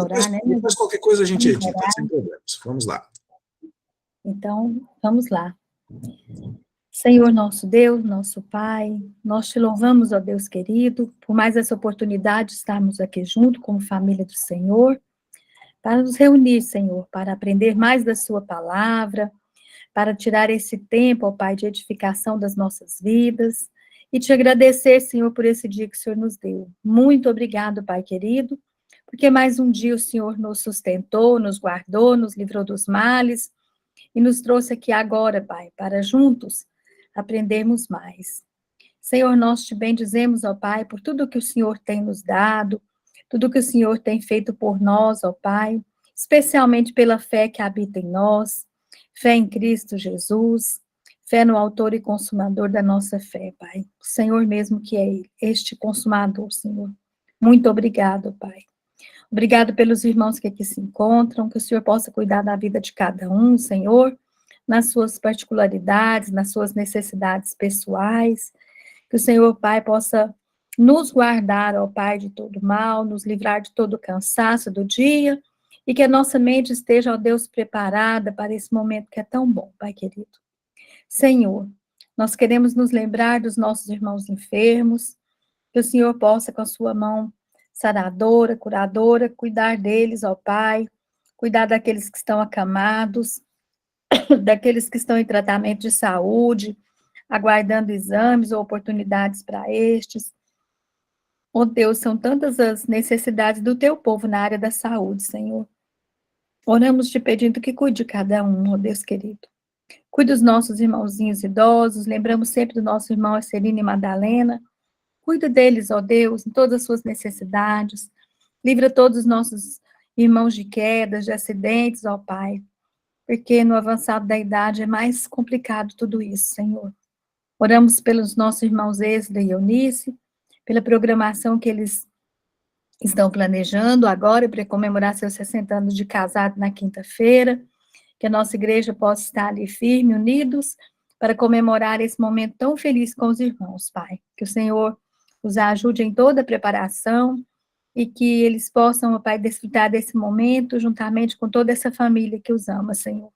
Orar, né? Depois qualquer coisa a gente Vamos edita, orar. sem problemas. Vamos lá. Então, vamos lá. Senhor nosso Deus, nosso Pai, nós te louvamos, ó Deus querido, por mais essa oportunidade de estarmos aqui junto como família do Senhor, para nos reunir, Senhor, para aprender mais da sua palavra, para tirar esse tempo, ó Pai, de edificação das nossas vidas, e te agradecer, Senhor, por esse dia que o Senhor nos deu. Muito obrigado, Pai querido, porque mais um dia o Senhor nos sustentou, nos guardou, nos livrou dos males, e nos trouxe aqui agora, Pai, para juntos aprendermos mais. Senhor, nós te bendizemos, ó Pai, por tudo que o Senhor tem nos dado, tudo que o Senhor tem feito por nós, ó Pai, especialmente pela fé que habita em nós, fé em Cristo Jesus, fé no autor e consumador da nossa fé, Pai. O Senhor mesmo que é este consumador, Senhor. Muito obrigado, Pai. Obrigado pelos irmãos que aqui se encontram, que o Senhor possa cuidar da vida de cada um, Senhor, nas suas particularidades, nas suas necessidades pessoais, que o Senhor, Pai, possa nos guardar, ó Pai, de todo mal, nos livrar de todo cansaço do dia, e que a nossa mente esteja, ó Deus, preparada para esse momento que é tão bom, Pai querido. Senhor, nós queremos nos lembrar dos nossos irmãos enfermos, que o Senhor possa, com a sua mão saradora, curadora, cuidar deles, ó Pai, cuidar daqueles que estão acamados, daqueles que estão em tratamento de saúde, aguardando exames ou oportunidades para estes. Ó Deus, são tantas as necessidades do teu povo na área da saúde, Senhor. Oramos te pedindo que cuide de cada um, ó Deus querido. Cuide dos nossos irmãozinhos idosos, lembramos sempre do nosso irmão Arcelino e Madalena. Cuida deles, ó Deus, em todas as suas necessidades. Livra todos os nossos irmãos de quedas, de acidentes, ó Pai. Porque no avançado da idade é mais complicado tudo isso, Senhor. Oramos pelos nossos irmãos Êxodo e Eunice, pela programação que eles estão planejando agora para comemorar seus 60 anos de casado na quinta-feira, que a nossa igreja possa estar ali firme, unidos, para comemorar esse momento tão feliz com os irmãos, Pai. Que o Senhor os ajude em toda a preparação e que eles possam, Pai, desfrutar desse momento juntamente com toda essa família que os ama, Senhor.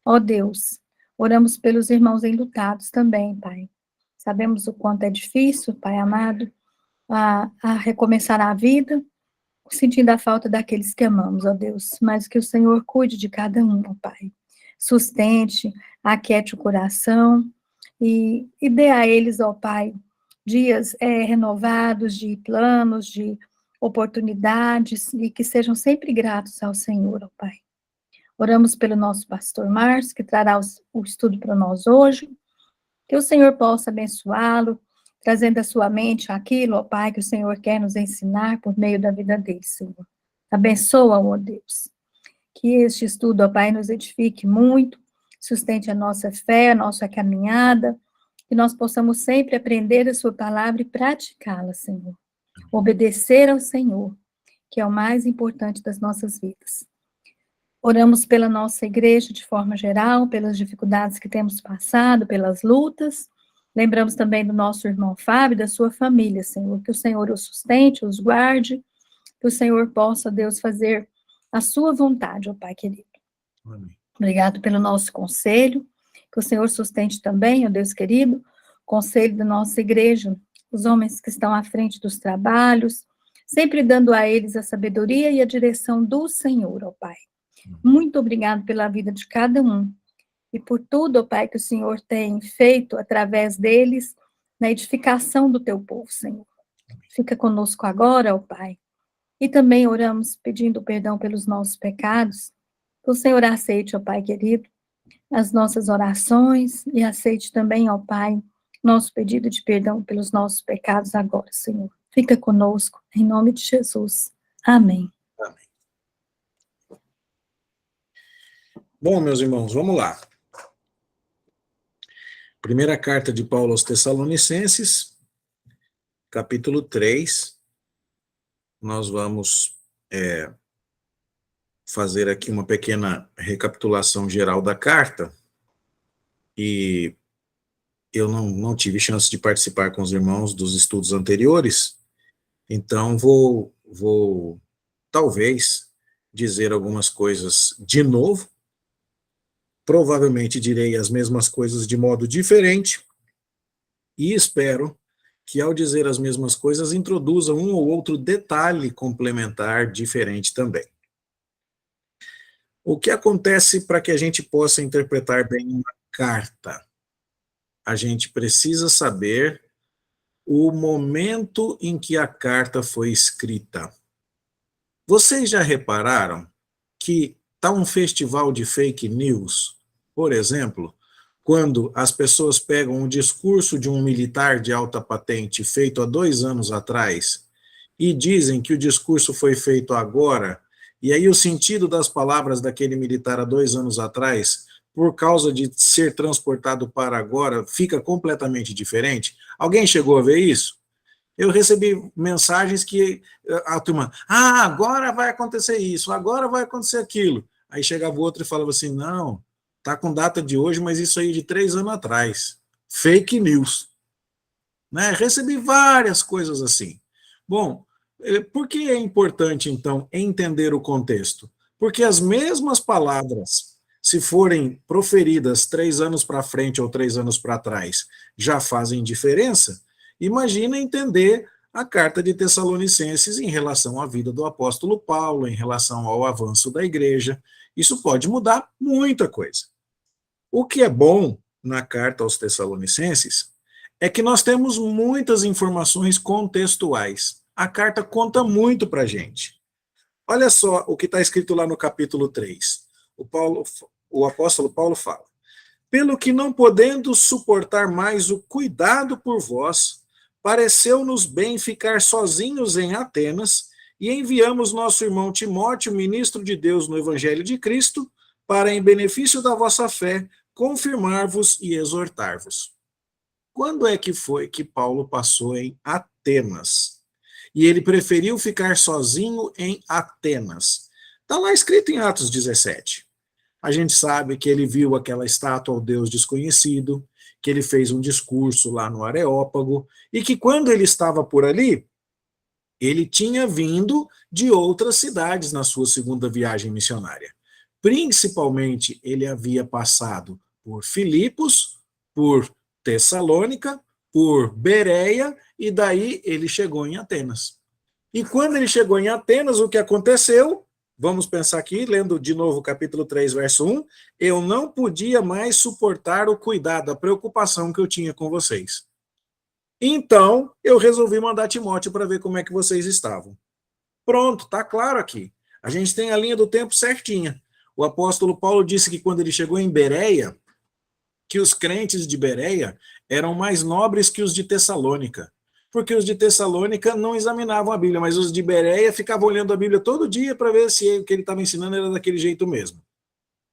Ó Deus, oramos pelos irmãos enlutados também, Pai. Sabemos o quanto é difícil, Pai amado, a recomeçar a vida, sentindo a falta daqueles que amamos, ó Deus, mas que o Senhor cuide de cada um, ó Pai. Sustente, aquiete o coração e dê a eles, ó Pai, dias renovados de planos, de oportunidades e que sejam sempre gratos ao Senhor, ó Pai. Oramos pelo nosso pastor Márcio, que trará o estudo para nós hoje, que o Senhor possa abençoá-lo, trazendo à sua mente aquilo, ó Pai, que o Senhor quer nos ensinar por meio da vida dele, Senhor. Abençoa, ó Deus. Que este estudo, ó Pai, nos edifique muito, sustente a nossa fé, a nossa caminhada, que nós possamos sempre aprender a sua palavra e praticá-la, Senhor. Obedecer ao Senhor, que é o mais importante das nossas vidas. Oramos pela nossa igreja de forma geral, pelas dificuldades que temos passado, pelas lutas. Lembramos também do nosso irmão Fábio, da sua família, Senhor. Que o Senhor os sustente, os guarde, que o Senhor possa, Deus, fazer a sua vontade, ó Pai querido. Amém. Obrigado pelo nosso conselho, que o Senhor sustente também, ó Deus querido, o conselho da nossa igreja, os homens que estão à frente dos trabalhos, sempre dando a eles a sabedoria e a direção do Senhor, ó Pai. Muito obrigado pela vida de cada um e por tudo, ó Pai, que o Senhor tem feito através deles na edificação do teu povo, Senhor. Fica conosco agora, ó Pai. E também oramos pedindo perdão pelos nossos pecados. Que o Senhor aceite, ó Pai querido, as nossas orações e aceite também, ó Pai, nosso pedido de perdão pelos nossos pecados agora, Senhor. Fica conosco, em nome de Jesus. Amém. Amém. Bom, meus irmãos, vamos lá. Primeira carta de Paulo aos Tessalonicenses, capítulo 3. Nós vamos fazer aqui uma pequena recapitulação geral da carta. E eu não tive chance de participar com os irmãos dos estudos anteriores, então vou talvez dizer algumas coisas de novo, provavelmente direi as mesmas coisas de modo diferente, e espero que ao dizer as mesmas coisas introduza um ou outro detalhe complementar diferente também. O que acontece para que a gente possa interpretar bem uma carta? A gente precisa saber o momento em que a carta foi escrita. Vocês já repararam que está um festival de fake news, por exemplo, quando as pessoas pegam um discurso de um militar de alta patente feito há 2 anos atrás e dizem que o discurso foi feito agora, e aí o sentido das palavras daquele militar há 2 anos atrás, por causa de ser transportado para agora, fica completamente diferente? Alguém chegou a ver isso? Eu recebi mensagens que a turma, agora vai acontecer isso, agora vai acontecer aquilo. Aí chegava o outro e falava assim, não, tá com data de hoje, mas isso aí é de 3 anos atrás. Fake news. Né? Recebi várias coisas assim. Bom, por que é importante, então, entender o contexto? Porque as mesmas palavras, se forem proferidas 3 anos para frente ou 3 anos para trás, já fazem diferença. Imagina entender a carta de Tessalonicenses em relação à vida do apóstolo Paulo, em relação ao avanço da igreja. Isso pode mudar muita coisa. O que é bom na carta aos Tessalonicenses é que nós temos muitas informações contextuais. A carta conta muito para a gente. Olha só o que está escrito lá no capítulo 3. O apóstolo Paulo fala: pelo que não podendo suportar mais o cuidado por vós, pareceu-nos bem ficar sozinhos em Atenas, e enviamos nosso irmão Timóteo, ministro de Deus no Evangelho de Cristo, para, em benefício da vossa fé, confirmar-vos e exortar-vos. Quando é que foi que Paulo passou em Atenas? E ele preferiu ficar sozinho em Atenas. Está lá escrito em Atos 17. A gente sabe que ele viu aquela estátua ao Deus desconhecido, que ele fez um discurso lá no Areópago, e que quando ele estava por ali, ele tinha vindo de outras cidades na sua segunda viagem missionária. Principalmente, ele havia passado por Filipos, por Tessalônica, por Bereia, e daí ele chegou em Atenas. E quando ele chegou em Atenas, o que aconteceu? Vamos pensar aqui, lendo de novo o capítulo 3, verso 1. Eu não podia mais suportar o cuidado, a preocupação que eu tinha com vocês. Então, eu resolvi mandar Timóteo para ver como é que vocês estavam. Pronto, está claro aqui. A gente tem a linha do tempo certinha. O apóstolo Paulo disse que quando ele chegou em Bereia, que os crentes de Bereia eram mais nobres que os de Tessalônica, porque os de Tessalônica não examinavam a Bíblia, mas os de Bereia ficavam olhando a Bíblia todo dia para ver se o que ele estava ensinando era daquele jeito mesmo.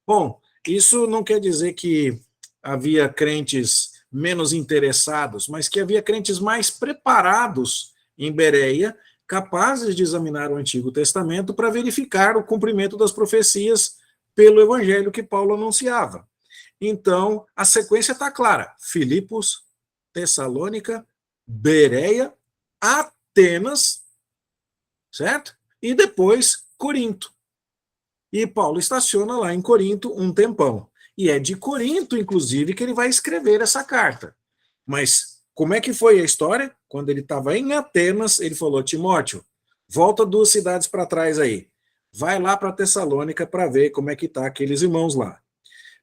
Bom, isso não quer dizer que havia crentes menos interessados, mas que havia crentes mais preparados em Bereia, capazes de examinar o Antigo Testamento para verificar o cumprimento das profecias pelo evangelho que Paulo anunciava. Então, a sequência está clara. Filipos, Tessalônica, Bereia, Atenas, certo? E depois Corinto. E Paulo estaciona lá em Corinto um tempão. E é de Corinto, inclusive, que ele vai escrever essa carta. Mas como é que foi a história? Quando ele estava em Atenas, ele falou: Timóteo, volta 2 cidades para trás aí. Vai lá para Tessalônica para ver como é que tá aqueles irmãos lá.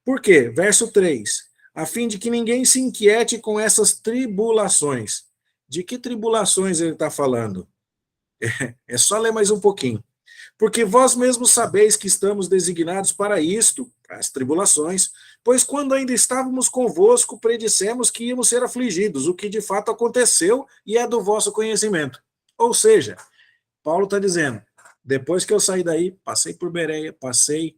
Por quê? Verso 3. A fim de que ninguém se inquiete com essas tribulações. De que tribulações ele está falando? É só ler mais um pouquinho. Porque vós mesmos sabeis que estamos designados para isto, as tribulações, pois quando ainda estávamos convosco, predissemos que íamos ser afligidos, o que de fato aconteceu e é do vosso conhecimento. Ou seja, Paulo está dizendo, depois que eu saí daí, passei por Bereia, passei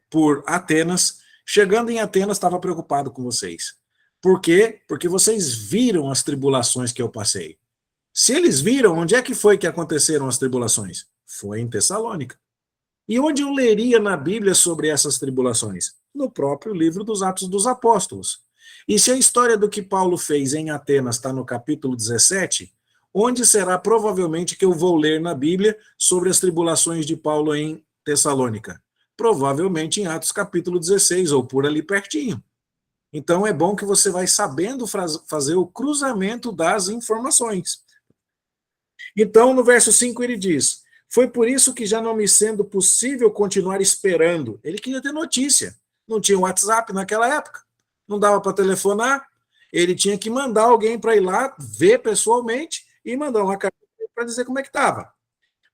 por Atenas, chegando em Atenas estava preocupado com vocês. Por quê? Porque vocês viram as tribulações que eu passei. Se eles viram, onde é que foi que aconteceram as tribulações? Foi em Tessalônica. E onde eu leria na Bíblia sobre essas tribulações? No próprio livro dos Atos dos Apóstolos. E se a história do que Paulo fez em Atenas está no capítulo 17, onde será provavelmente que eu vou ler na Bíblia sobre as tribulações de Paulo em Tessalônica? Provavelmente em Atos capítulo 16, ou por ali pertinho. Então é bom que você vai sabendo fazer o cruzamento das informações. Então, no verso 5 ele diz: foi por isso que já não me sendo possível continuar esperando. Ele queria ter notícia. Não tinha WhatsApp naquela época. Não dava para telefonar. Ele tinha que mandar alguém para ir lá ver pessoalmente e mandar uma carta para dizer como é que estava.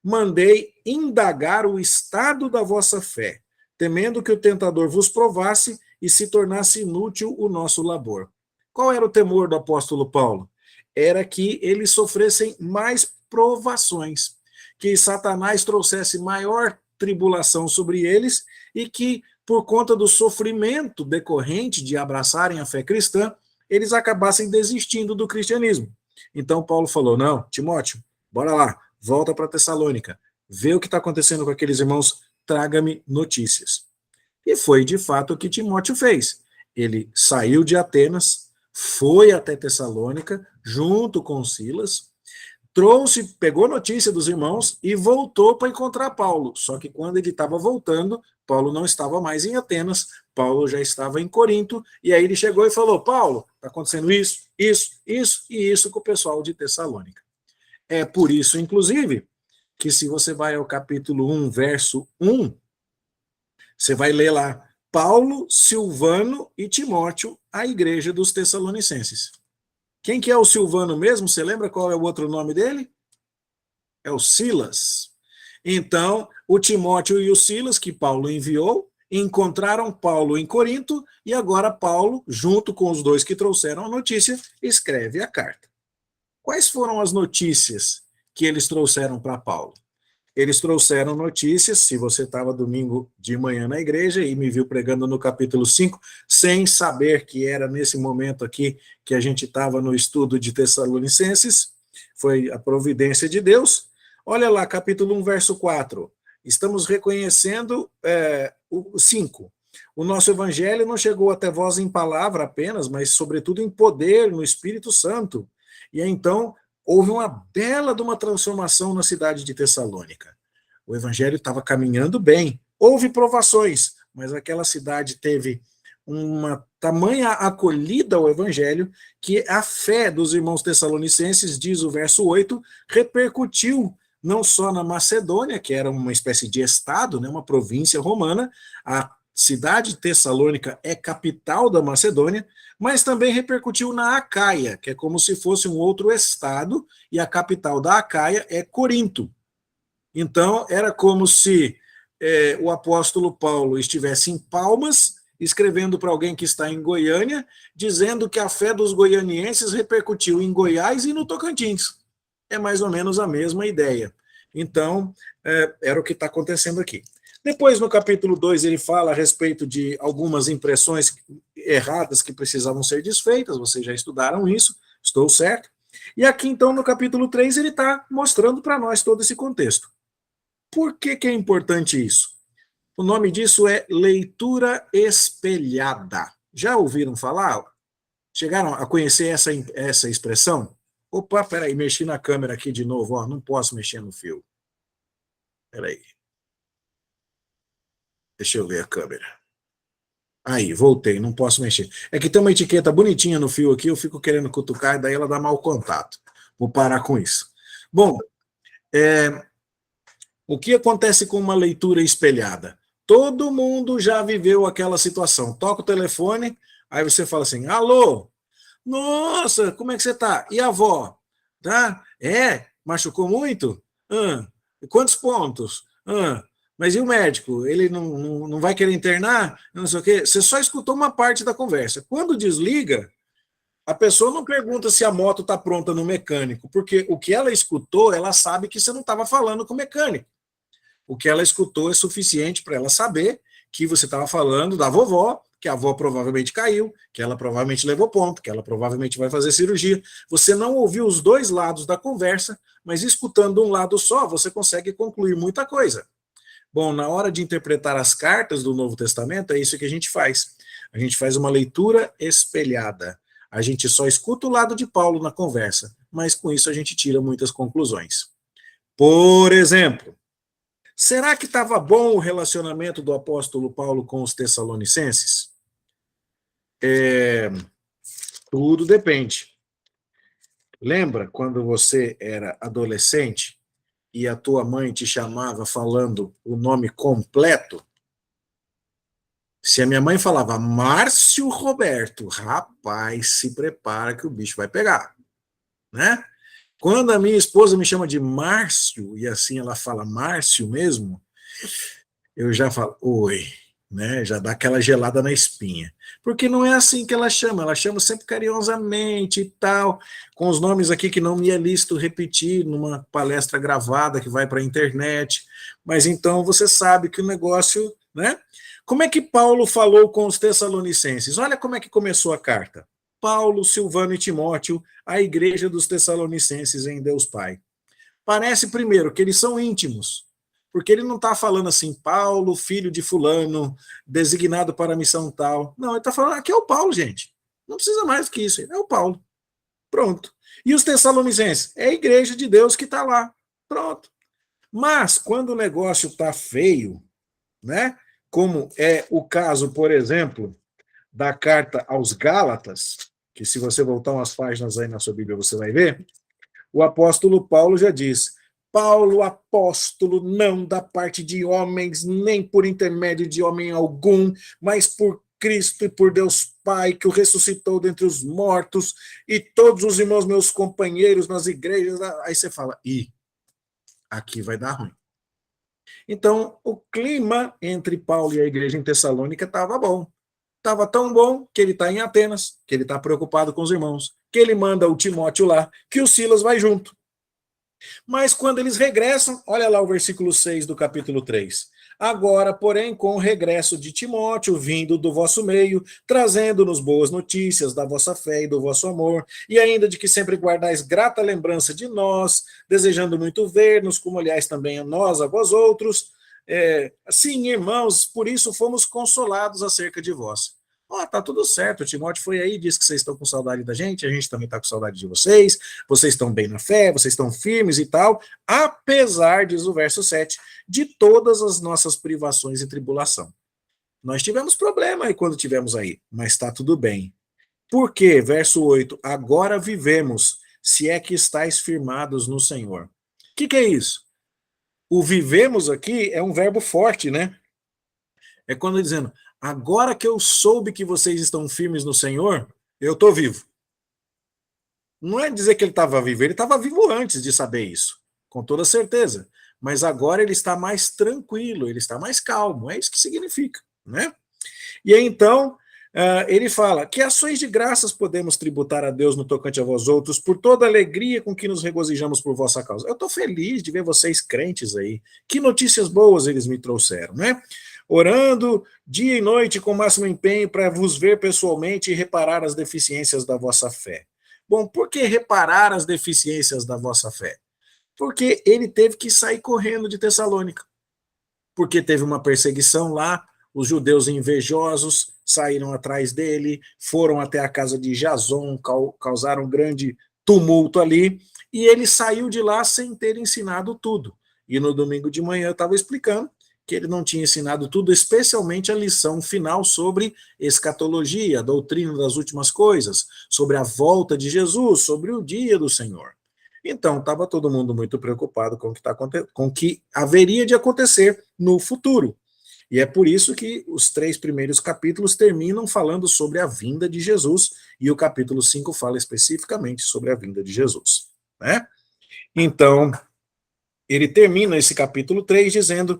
Mandei indagar o estado da vossa fé, temendo que o tentador vos provasse e se tornasse inútil o nosso labor. Qual era o temor do apóstolo Paulo? Era que eles sofressem mais provações, que Satanás trouxesse maior tribulação sobre eles e que, por conta do sofrimento decorrente de abraçarem a fé cristã, eles acabassem desistindo do cristianismo. Então Paulo falou: não, Timóteo, bora lá, volta para Tessalônica, vê o que está acontecendo com aqueles irmãos, traga-me notícias. E foi de fato o que Timóteo fez. Ele saiu de Atenas, foi até Tessalônica, junto com Silas, pegou notícia dos irmãos e voltou para encontrar Paulo. Só que quando ele estava voltando, Paulo não estava mais em Atenas, Paulo já estava em Corinto, e aí ele chegou e falou: Paulo, está acontecendo isso, isso, isso e isso com o pessoal de Tessalônica. É por isso, inclusive, que se você vai ao capítulo 1, verso 1, você vai ler lá: Paulo, Silvano e Timóteo, a igreja dos Tessalonicenses. Quem que é o Silvano mesmo? Você lembra qual é o outro nome dele? É o Silas. Então, o Timóteo e o Silas, que Paulo enviou, encontraram Paulo em Corinto, e agora Paulo, junto com os dois que trouxeram a notícia, escreve a carta. Quais foram as notícias que eles trouxeram para Paulo? Eles trouxeram notícias, se você estava domingo de manhã na igreja e me viu pregando no capítulo 5, sem saber que era nesse momento aqui que a gente estava no estudo de Tessalonicenses, foi a providência de Deus. Olha lá, capítulo 1, verso 4. Estamos reconhecendo o 5. O nosso evangelho não chegou até vós em palavra apenas, mas sobretudo em poder, no Espírito Santo. E então houve uma bela de uma transformação na cidade de Tessalônica. O evangelho estava caminhando bem. Houve provações, mas aquela cidade teve uma tamanha acolhida ao evangelho que a fé dos irmãos tessalonicenses, diz o verso 8, repercutiu não só na Macedônia, que era uma espécie de estado, né, uma província romana. A cidade de Tessalônica é capital da Macedônia, mas também repercutiu na Acaia, que é como se fosse um outro estado, e a capital da Acaia é Corinto. Então, era como se o apóstolo Paulo estivesse em Palmas, escrevendo para alguém que está em Goiânia, dizendo que a fé dos goianienses repercutiu em Goiás e no Tocantins. É mais ou menos a mesma ideia. Então, era o que está acontecendo aqui. Depois, no capítulo 2, ele fala a respeito de algumas impressões erradas que precisavam ser desfeitas, vocês já estudaram isso, estou certo? E aqui, então, no capítulo 3, ele está mostrando para nós todo esse contexto. Por que é importante isso? O nome disso é leitura espelhada. Já ouviram falar? Chegaram a conhecer essa expressão? Opa, peraí, mexi na câmera aqui de novo, ó, não posso mexer no fio. Peraí. Deixa eu ver a câmera. Aí, voltei, não posso mexer. É que tem uma etiqueta bonitinha no fio aqui, eu fico querendo cutucar e daí ela dá mau contato. Vou parar com isso. Bom, o que acontece com uma leitura espelhada? Todo mundo já viveu aquela situação. Toca o telefone, aí você fala assim: alô, nossa, como é que você tá? E a avó? Tá? Machucou muito? Quantos pontos? Mas e o médico? Ele não vai querer internar? Não sei o quê. Você só escutou uma parte da conversa. Quando desliga, a pessoa não pergunta se a moto está pronta no mecânico, porque o que ela escutou, ela sabe que você não estava falando com o mecânico. O que ela escutou é suficiente para ela saber que você estava falando da vovó, que a avó provavelmente caiu, que ela provavelmente levou ponto, que ela provavelmente vai fazer cirurgia. Você não ouviu os dois lados da conversa, mas escutando um lado só, você consegue concluir muita coisa. Bom, na hora de interpretar as cartas do Novo Testamento, é isso que a gente faz. A gente faz uma leitura espelhada. A gente só escuta o lado de Paulo na conversa, mas com isso a gente tira muitas conclusões. Por exemplo, será que estava bom o relacionamento do apóstolo Paulo com os tessalonicenses? Tudo depende. Lembra quando você era adolescente e a tua mãe te chamava falando o nome completo? Se a minha mãe falava Márcio Roberto, rapaz, se prepara que o bicho vai pegar, né? Quando a minha esposa me chama de Márcio, e assim ela fala Márcio mesmo, eu já falo, oi, né? Já dá aquela gelada na espinha. Porque não é assim que ela chama sempre carinhosamente e tal, com os nomes aqui que não me é lícito repetir numa palestra gravada que vai para a internet. Mas então você sabe que o negócio, né? Como é que Paulo falou com os tessalonicenses? Olha como é que começou a carta. Paulo, Silvano e Timóteo, a igreja dos tessalonicenses em Deus Pai. Parece, primeiro, que eles são íntimos, porque ele não está falando assim, Paulo, filho de fulano, designado para a missão tal. Não, ele está falando, aqui é o Paulo, gente. Não precisa mais do que isso, é o Paulo. Pronto. E os tessalonicenses? É a igreja de Deus que está lá. Pronto. Mas, quando o negócio está feio, né? Como é o caso, por exemplo, da carta aos Gálatas, que se você voltar umas páginas aí na sua Bíblia você vai ver, o apóstolo Paulo já diz, Paulo, apóstolo, não da parte de homens, nem por intermédio de homem algum, mas por Cristo e por Deus Pai, que o ressuscitou dentre os mortos, e todos os irmãos meus companheiros nas igrejas, aí você fala, aqui vai dar ruim. Então, o clima entre Paulo e a igreja em Tessalônica estava bom. Estava tão bom que ele está em Atenas, que ele está preocupado com os irmãos, que ele manda o Timóteo lá, que o Silas vai junto. Mas quando eles regressam, olha lá o versículo 6 do capítulo 3. Agora, porém, com o regresso de Timóteo, vindo do vosso meio, trazendo-nos boas notícias da vossa fé e do vosso amor, e ainda de que sempre guardais grata lembrança de nós, desejando muito ver-nos, como aliás também a nós, a vós outros. Sim, irmãos, por isso fomos consolados acerca de vós. Tá tudo certo, o Timóteo foi aí, disse que vocês estão com saudade da gente, a gente também está com saudade de vocês estão bem na fé, vocês estão firmes e tal, apesar, diz o verso 7, de todas as nossas privações e tribulação. Nós tivemos problema aí quando tivemos aí, mas está tudo bem. Por quê? Verso 8, agora vivemos, se é que estáis firmados no Senhor. O que é isso? O vivemos aqui é um verbo forte, né? É quando dizendo, agora que eu soube que vocês estão firmes no Senhor, eu estou vivo. Não é dizer que ele estava vivo, ele estava vivo antes de saber isso, com toda certeza. Mas agora ele está mais tranquilo, ele está mais calmo, é isso que significa, né? E aí, então, ele fala, que ações de graças podemos tributar a Deus no tocante a vós outros, por toda a alegria com que nos regozijamos por vossa causa. Eu estou feliz de ver vocês crentes aí, que notícias boas eles me trouxeram, né? Orando dia e noite com o máximo empenho para vos ver pessoalmente e reparar as deficiências da vossa fé. Bom, por que reparar as deficiências da vossa fé? Porque ele teve que sair correndo de Tessalônica. Porque teve uma perseguição lá, os judeus invejosos saíram atrás dele, foram até a casa de Jason, causaram um grande tumulto ali, e ele saiu de lá sem ter ensinado tudo. E no domingo de manhã eu estava explicando que ele não tinha ensinado tudo, especialmente a lição final sobre escatologia, a doutrina das últimas coisas, sobre a volta de Jesus, sobre o dia do Senhor. Então, estava todo mundo muito preocupado com o que haveria de acontecer no futuro. E é por isso que os 3 primeiros capítulos terminam falando sobre a vinda de Jesus, e o capítulo 5 fala especificamente sobre a vinda de Jesus, né? Então, ele termina esse capítulo 3 dizendo,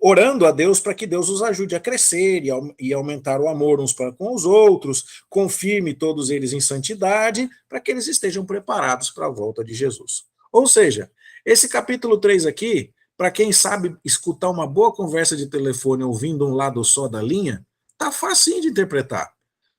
orando a Deus para que Deus os ajude a crescer e aumentar o amor uns para com os outros, confirme todos eles em santidade, para que eles estejam preparados para a volta de Jesus. Ou seja, esse capítulo 3 aqui, para quem sabe escutar uma boa conversa de telefone ouvindo um lado só da linha, tá facinho de interpretar.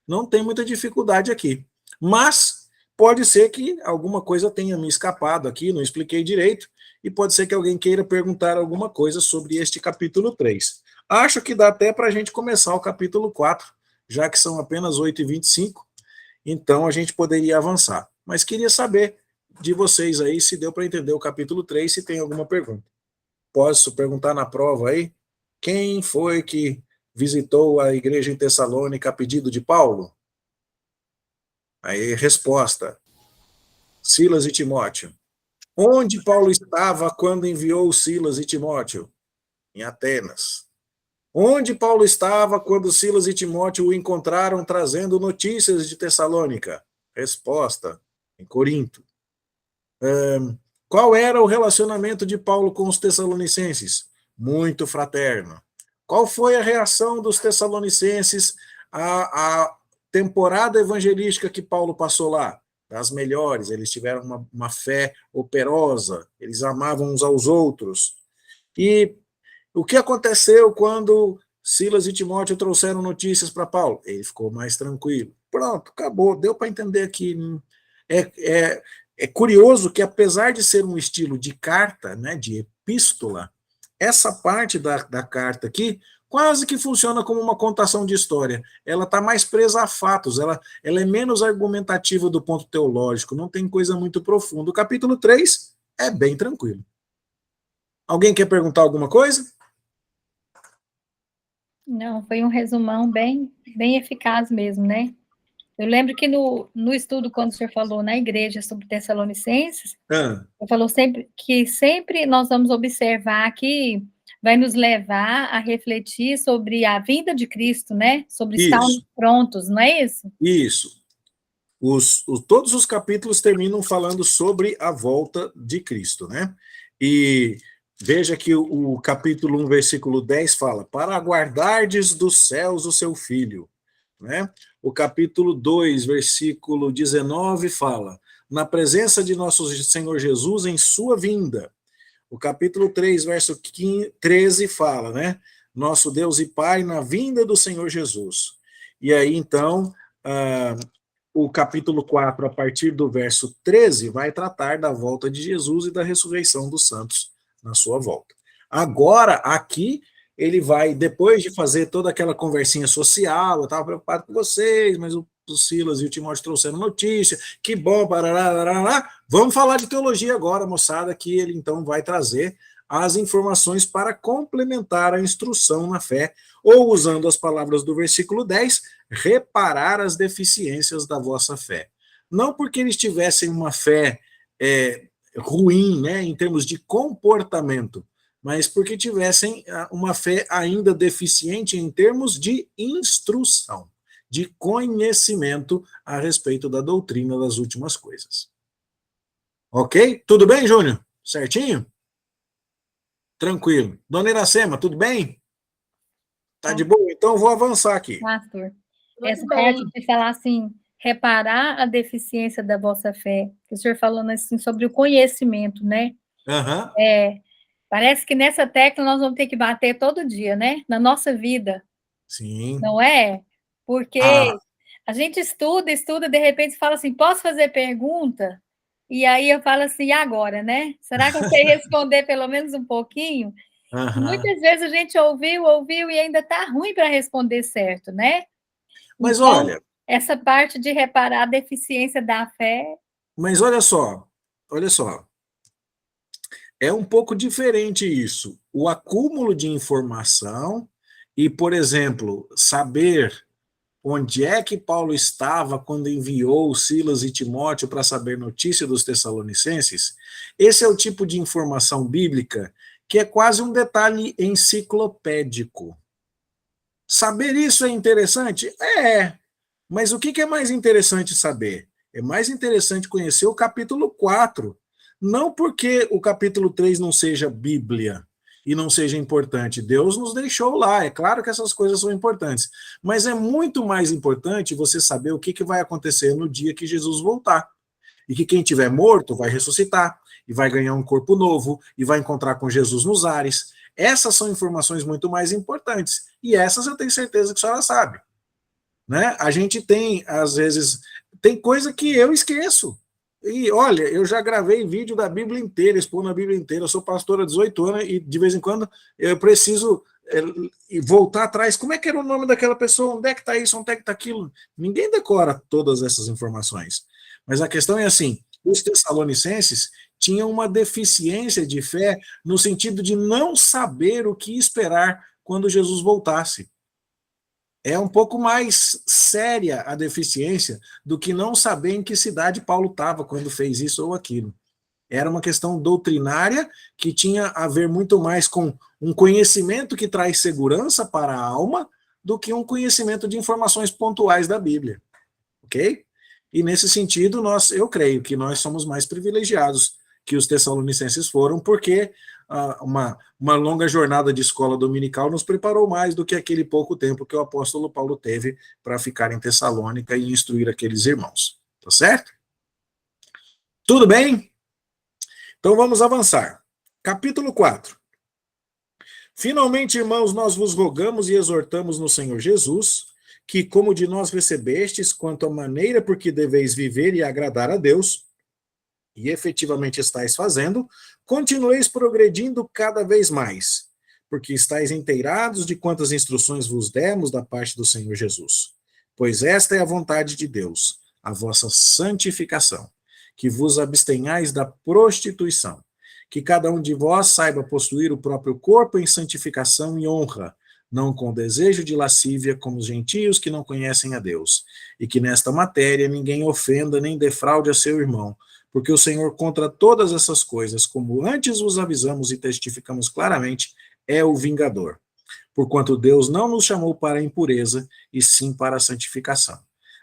Não tem muita dificuldade aqui. Mas pode ser que alguma coisa tenha me escapado aqui, não expliquei direito, e pode ser que alguém queira perguntar alguma coisa sobre este capítulo 3. Acho que dá até para a gente começar o capítulo 4, já que são apenas 8h25, então a gente poderia avançar. Mas queria saber de vocês aí, se deu para entender o capítulo 3, se tem alguma pergunta. Posso perguntar na prova aí? Quem foi que visitou a igreja em Tessalônica a pedido de Paulo? Aí, resposta: Silas e Timóteo. Onde Paulo estava quando enviou Silas e Timóteo? Em Atenas. Onde Paulo estava quando Silas e Timóteo o encontraram trazendo notícias de Tessalônica? Resposta: em Corinto. Qual era o relacionamento de Paulo com os tessalonicenses? Muito fraterno. Qual foi a reação dos tessalonicenses à temporada evangelística que Paulo passou lá? Das melhores, eles tiveram uma fé operosa, eles amavam uns aos outros. E o que aconteceu quando Silas e Timóteo trouxeram notícias para Paulo? Ele ficou mais tranquilo. Pronto, acabou, deu para entender aqui. É curioso que, apesar de ser um estilo de carta, né, de epístola, essa parte da carta aqui quase que funciona como uma contação de história. Ela está mais presa a fatos, ela é menos argumentativa do ponto teológico, não tem coisa muito profunda. O capítulo 3 é bem tranquilo. Alguém quer perguntar alguma coisa? Não, foi um resumão bem eficaz mesmo, né? Eu lembro que no estudo, quando o senhor falou na igreja sobre Tessalonicenses, ele falou que sempre nós vamos observar que vai nos levar a refletir sobre a vinda de Cristo, né? Sobre estarmos prontos, não é isso? Isso. Todos os capítulos terminam falando sobre a volta de Cristo, né? E veja que o capítulo 1, versículo 10 fala: para aguardardes dos céus o seu Filho, né? O capítulo 2, versículo 19 fala: na presença de nosso Senhor Jesus em sua vinda. O capítulo 3, verso 13 fala, né? Nosso Deus e Pai na vinda do Senhor Jesus. E aí, então, o capítulo 4, a partir do verso 13, vai tratar da volta de Jesus e da ressurreição dos santos na sua volta. Agora, aqui, ele vai, depois de fazer toda aquela conversinha social, eu estava preocupado com vocês, mas o Silas e o Timóteo trouxeram notícia, que bom, parará, vamos falar de teologia agora, moçada, que ele então vai trazer as informações para complementar a instrução na fé, ou, usando as palavras do versículo 10, reparar as deficiências da vossa fé. Não porque eles tivessem uma fé ruim, né, em termos de comportamento, mas porque tivessem uma fé ainda deficiente em termos de instrução, de conhecimento a respeito da doutrina das últimas coisas. Ok? Tudo bem, Júnior? Certinho? Tranquilo. Dona Iracema, tudo bem? Tá de boa? Então eu vou avançar aqui. Pastor, essa parte de falar assim, reparar a deficiência da vossa fé, que o senhor falando assim sobre o conhecimento, né? Parece que nessa tecla nós vamos ter que bater todo dia, né? Na nossa vida. Sim. Não é? Porque a gente estuda, de repente fala assim, posso fazer pergunta? E aí eu falo assim, e agora, né? Será que eu sei responder pelo menos um pouquinho? Muitas vezes a gente ouviu e ainda está ruim para responder certo, né? Mas então, olha... essa parte de reparar a deficiência da fé... Mas olha só. É um pouco diferente isso. O acúmulo de informação e, por exemplo, saber onde é que Paulo estava quando enviou Silas e Timóteo para saber notícia dos tessalonicenses, esse é o tipo de informação bíblica que é quase um detalhe enciclopédico. Saber isso é interessante? Mas o que é mais interessante saber? É mais interessante conhecer o capítulo 4, não porque o capítulo 3 não seja Bíblia e não seja importante. Deus nos deixou lá, é claro que essas coisas são importantes, mas é muito mais importante você saber o que vai acontecer no dia que Jesus voltar. E que quem tiver morto vai ressuscitar, e vai ganhar um corpo novo, e vai encontrar com Jesus nos ares. Essas são informações muito mais importantes, e essas eu tenho certeza que a senhora sabe. Né? A gente tem, às vezes, tem coisa que eu esqueço. E olha, eu já gravei vídeo da Bíblia inteira, expondo a Bíblia inteira. Eu sou pastor há 18 anos e de vez em quando eu preciso voltar atrás. Como é que era o nome daquela pessoa? Onde é que está isso? Onde é que está aquilo? Ninguém decora todas essas informações. Mas a questão é assim: Os tessalonicenses tinham uma deficiência de fé no sentido de não saber o que esperar quando Jesus voltasse. É um pouco mais séria a deficiência do que não saber em que cidade Paulo estava quando fez isso ou aquilo. Era uma questão doutrinária que tinha a ver muito mais com um conhecimento que traz segurança para a alma do que um conhecimento de informações pontuais da Bíblia. Ok? E nesse sentido, eu creio que nós somos mais privilegiados que os tessalonicenses foram, porque uma longa jornada de escola dominical nos preparou mais do que aquele pouco tempo que o apóstolo Paulo teve para ficar em Tessalônica e instruir aqueles irmãos. Tá certo? Tudo bem? Então vamos avançar. Capítulo 4. Finalmente, irmãos, nós vos rogamos e exortamos no Senhor Jesus, que como de nós recebestes, quanto à maneira por que deveis viver e agradar a Deus, e efetivamente estáis fazendo, continueis progredindo cada vez mais, porque estáis inteirados de quantas instruções vos demos da parte do Senhor Jesus. Pois esta é a vontade de Deus, a vossa santificação, que vos abstenhais da prostituição, que cada um de vós saiba possuir o próprio corpo em santificação e honra, não com desejo de lascívia como os gentios que não conhecem a Deus, e que nesta matéria ninguém ofenda nem defraude a seu irmão, porque o Senhor contra todas essas coisas, como antes vos avisamos e testificamos claramente, é o vingador. Porquanto Deus não nos chamou para a impureza, e sim para a santificação.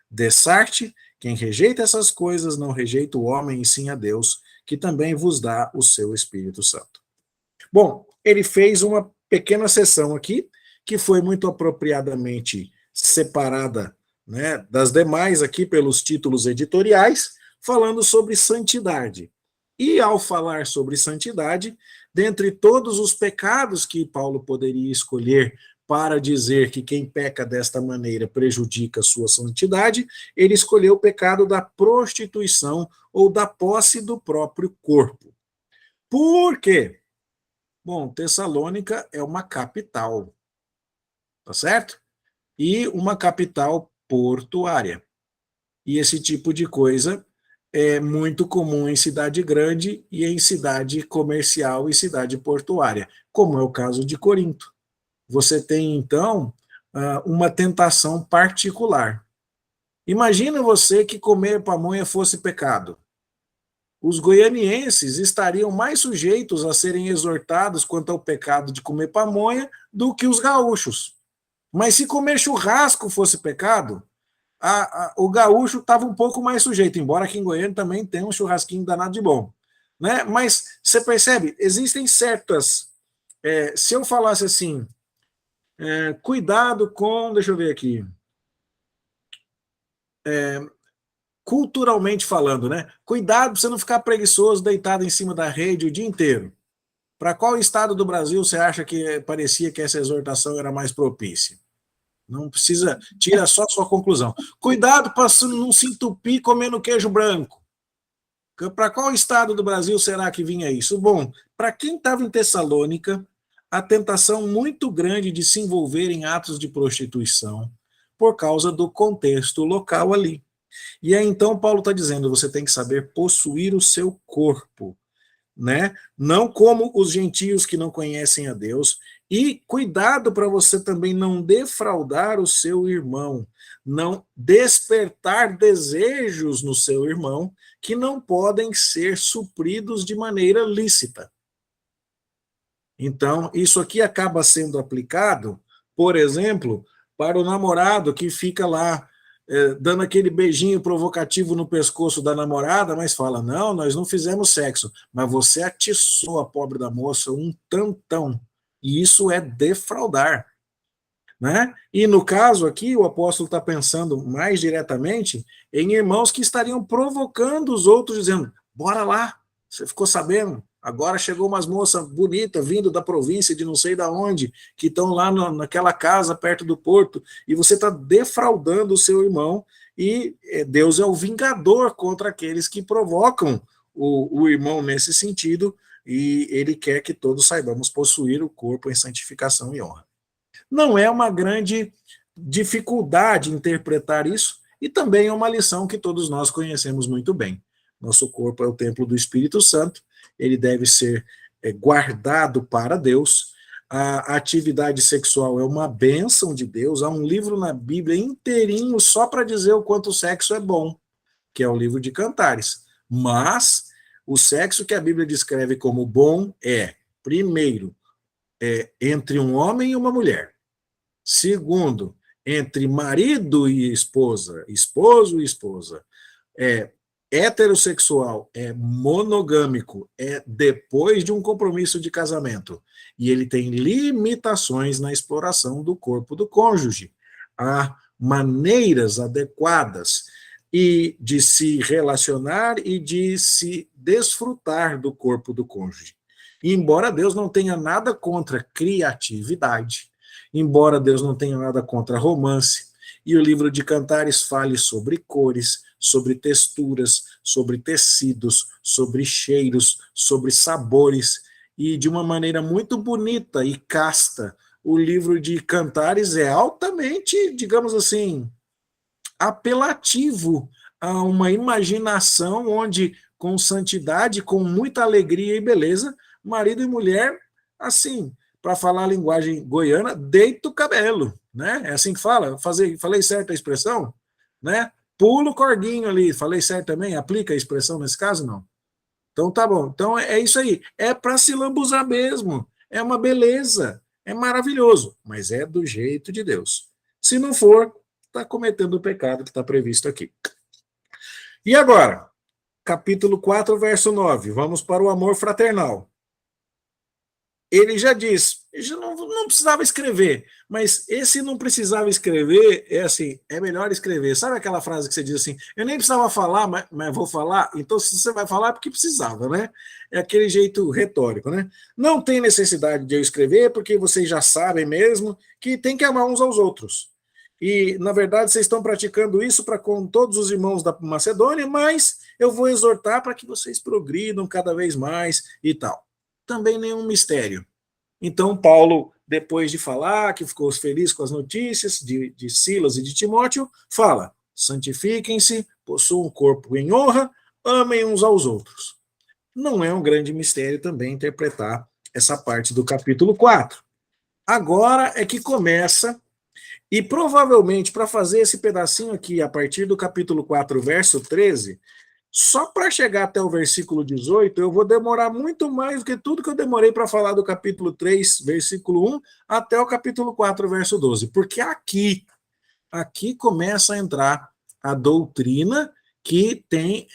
Dessarte, quem rejeita essas coisas não rejeita o homem, e sim a Deus, que também vos dá o seu Espírito Santo. Bom, ele fez uma pequena sessão aqui, que foi muito apropriadamente separada, né, das demais aqui pelos títulos editoriais, falando sobre santidade. E ao falar sobre santidade, dentre todos os pecados que Paulo poderia escolher para dizer que quem peca desta maneira prejudica a sua santidade, ele escolheu o pecado da prostituição ou da posse do próprio corpo. Por quê? Bom, Tessalônica é uma capital, tá certo? E uma capital portuária. E esse tipo de coisa é muito comum em cidade grande e em cidade comercial e cidade portuária, como é o caso de Corinto. Você tem, então, uma tentação particular. Imagina você que comer pamonha fosse pecado. Os goianienses estariam mais sujeitos a serem exortados quanto ao pecado de comer pamonha do que os gaúchos. Mas se comer churrasco fosse pecado, o gaúcho estava um pouco mais sujeito, embora aqui em Goiânia também tenha um churrasquinho danado de bom. Né? Mas você percebe, existem certas... se eu falasse assim, cuidado com... Deixa eu ver aqui. Culturalmente falando, né? Cuidado para você não ficar preguiçoso, deitado em cima da rede o dia inteiro. Para qual estado do Brasil você acha que parecia que essa exortação era mais propícia? Não precisa, tira só a sua conclusão. Cuidado para não se entupir comendo queijo branco. Para qual estado do Brasil será que vinha isso? Bom, para quem estava em Tessalônica, a tentação muito grande de se envolver em atos de prostituição por causa do contexto local ali. E aí então Paulo está dizendo, você tem que saber possuir o seu corpo, né? Não como os gentios que não conhecem a Deus, e cuidado para você também não defraudar o seu irmão, não despertar desejos no seu irmão que não podem ser supridos de maneira lícita. Então, isso aqui acaba sendo aplicado, por exemplo, para o namorado que fica lá dando aquele beijinho provocativo no pescoço da namorada, mas fala, não, nós não fizemos sexo, mas você atiçou a pobre da moça um tantão, e isso é defraudar. Né? E no caso aqui, o apóstolo está pensando mais diretamente em irmãos que estariam provocando os outros, dizendo, bora lá, você ficou sabendo? Agora chegou umas moças bonitas vindo da província de não sei da onde, que estão lá naquela casa perto do porto, e você está defraudando o seu irmão, e Deus é o vingador contra aqueles que provocam o irmão nesse sentido, e ele quer que todos saibamos possuir o corpo em santificação e honra. Não é uma grande dificuldade interpretar isso, e também é uma lição que todos nós conhecemos muito bem. Nosso corpo é o templo do Espírito Santo, ele deve ser guardado para Deus. A atividade sexual é uma bênção de Deus. Há um livro na Bíblia inteirinho só para dizer o quanto o sexo é bom, que é o livro de Cantares. Mas o sexo que a Bíblia descreve como bom é, primeiro, entre um homem e uma mulher. Segundo, entre marido e esposa, esposo e esposa. Heterossexual, é monogâmico, é depois de um compromisso de casamento. E ele tem limitações na exploração do corpo do cônjuge. Há maneiras adequadas e de se relacionar e de se desfrutar do corpo do cônjuge. E embora Deus não tenha nada contra criatividade, embora Deus não tenha nada contra romance, e o livro de Cantares fale sobre cores, sobre texturas, sobre tecidos, sobre cheiros, sobre sabores, e de uma maneira muito bonita e casta, o livro de Cantares é altamente, digamos assim, apelativo a uma imaginação onde, com santidade, com muita alegria e beleza, marido e mulher, assim, para falar a linguagem goiana, deita o cabelo, né? É assim que fala? Falei certo a expressão? Né? Pula o corguinho ali, falei certo também? Aplica a expressão nesse caso, não? Então tá bom. Então é isso aí. É para se lambuzar mesmo. É uma beleza. É maravilhoso. Mas é do jeito de Deus. Se não for, está cometendo o pecado que está previsto aqui. E agora? Capítulo 4, verso 9. Vamos para o amor fraternal. Ele já diz, ele já não precisava escrever, mas esse não precisava escrever, é assim, é melhor escrever. Sabe aquela frase que você diz assim, eu nem precisava falar, mas vou falar, então se você vai falar é porque precisava, né? É aquele jeito retórico, né? Não tem necessidade de eu escrever, porque vocês já sabem mesmo que tem que amar uns aos outros. E, na verdade, vocês estão praticando isso para com todos os irmãos da Macedônia, mas eu vou exortar para que vocês progridam cada vez mais e tal. Também nenhum mistério. Então, Paulo, depois de falar que ficou feliz com as notícias de Silas e de Timóteo, fala, santifiquem-se, possuam um corpo em honra, amem uns aos outros. Não é um grande mistério também interpretar essa parte do capítulo 4. Agora é que começa, e provavelmente para fazer esse pedacinho aqui, a partir do capítulo 4, verso 13, só para chegar até o versículo 18, eu vou demorar muito mais do que tudo que eu demorei para falar do capítulo 3, versículo 1, até o capítulo 4, verso 12. Porque aqui começa a entrar a doutrina que tem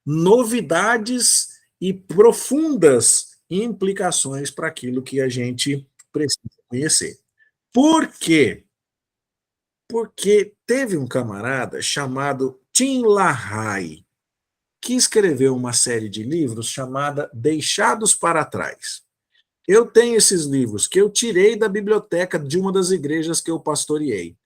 novidades e profundas implicações para aquilo que a gente precisa conhecer. Por quê? Porque teve um camarada chamado Tim LaHaye, que escreveu uma série de livros chamada Deixados para Trás. Eu tenho esses livros que eu tirei da biblioteca de uma das igrejas que eu pastoreei.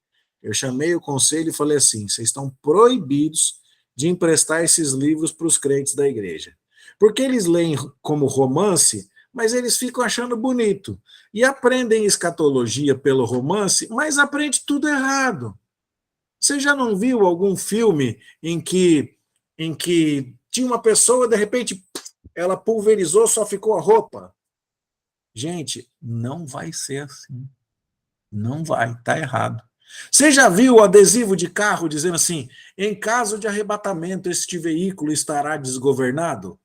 Eu chamei o conselho e falei assim, vocês estão proibidos de emprestar esses livros para os crentes da igreja. Porque eles leem como romance, mas eles ficam achando bonito. E aprendem escatologia pelo romance, mas aprende tudo errado. Você já não viu algum filme em que tinha uma pessoa, de repente, ela pulverizou, só ficou a roupa? Gente, não vai ser assim. Não vai, tá errado. Você já viu o adesivo de carro dizendo assim, em caso de arrebatamento, este veículo estará desgovernado?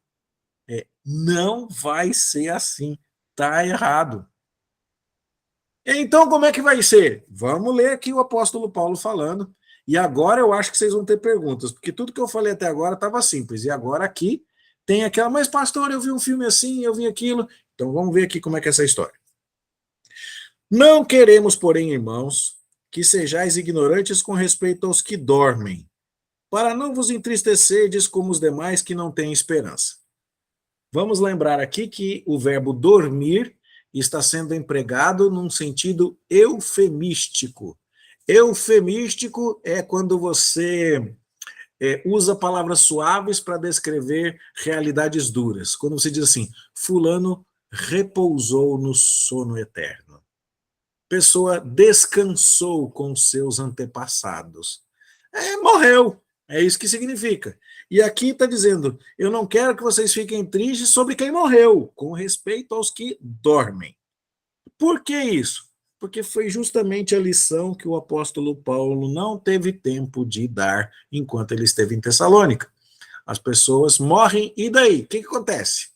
Não vai ser assim, tá errado. Então, como é que vai ser? Vamos ler aqui o apóstolo Paulo falando. E agora eu acho que vocês vão ter perguntas, porque tudo que eu falei até agora estava simples. E agora aqui tem aquela, mas pastor, eu vi um filme assim, eu vi aquilo. Então vamos ver aqui como é que é essa história. Não queremos, porém, irmãos, que sejais ignorantes com respeito aos que dormem, para não vos entristecerdes como os demais que não têm esperança. Vamos lembrar aqui que o verbo dormir está sendo empregado num sentido eufemístico. Eufemístico é quando você usa palavras suaves para descrever realidades duras. Quando você diz assim, fulano repousou no sono eterno. Pessoa descansou com seus antepassados. Morreu. É isso que significa. E aqui está dizendo, eu não quero que vocês fiquem tristes sobre quem morreu, com respeito aos que dormem. Por que isso? Porque foi justamente a lição que o apóstolo Paulo não teve tempo de dar enquanto ele esteve em Tessalônica. As pessoas morrem, e daí? O que acontece?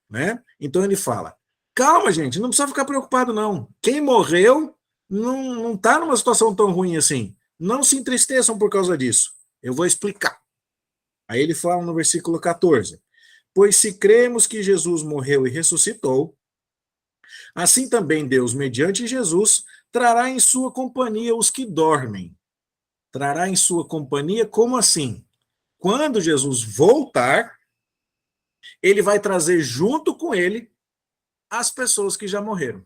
Né? Então ele fala, calma, gente, não precisa ficar preocupado, não. Quem morreu não está numa situação tão ruim assim. Não se entristeçam por causa disso. Eu vou explicar. Aí ele fala no versículo 14, pois se cremos que Jesus morreu e ressuscitou, assim também Deus, mediante Jesus, trará em sua companhia os que dormem. Trará em sua companhia, como assim? Quando Jesus voltar, ele vai trazer junto com ele as pessoas que já morreram.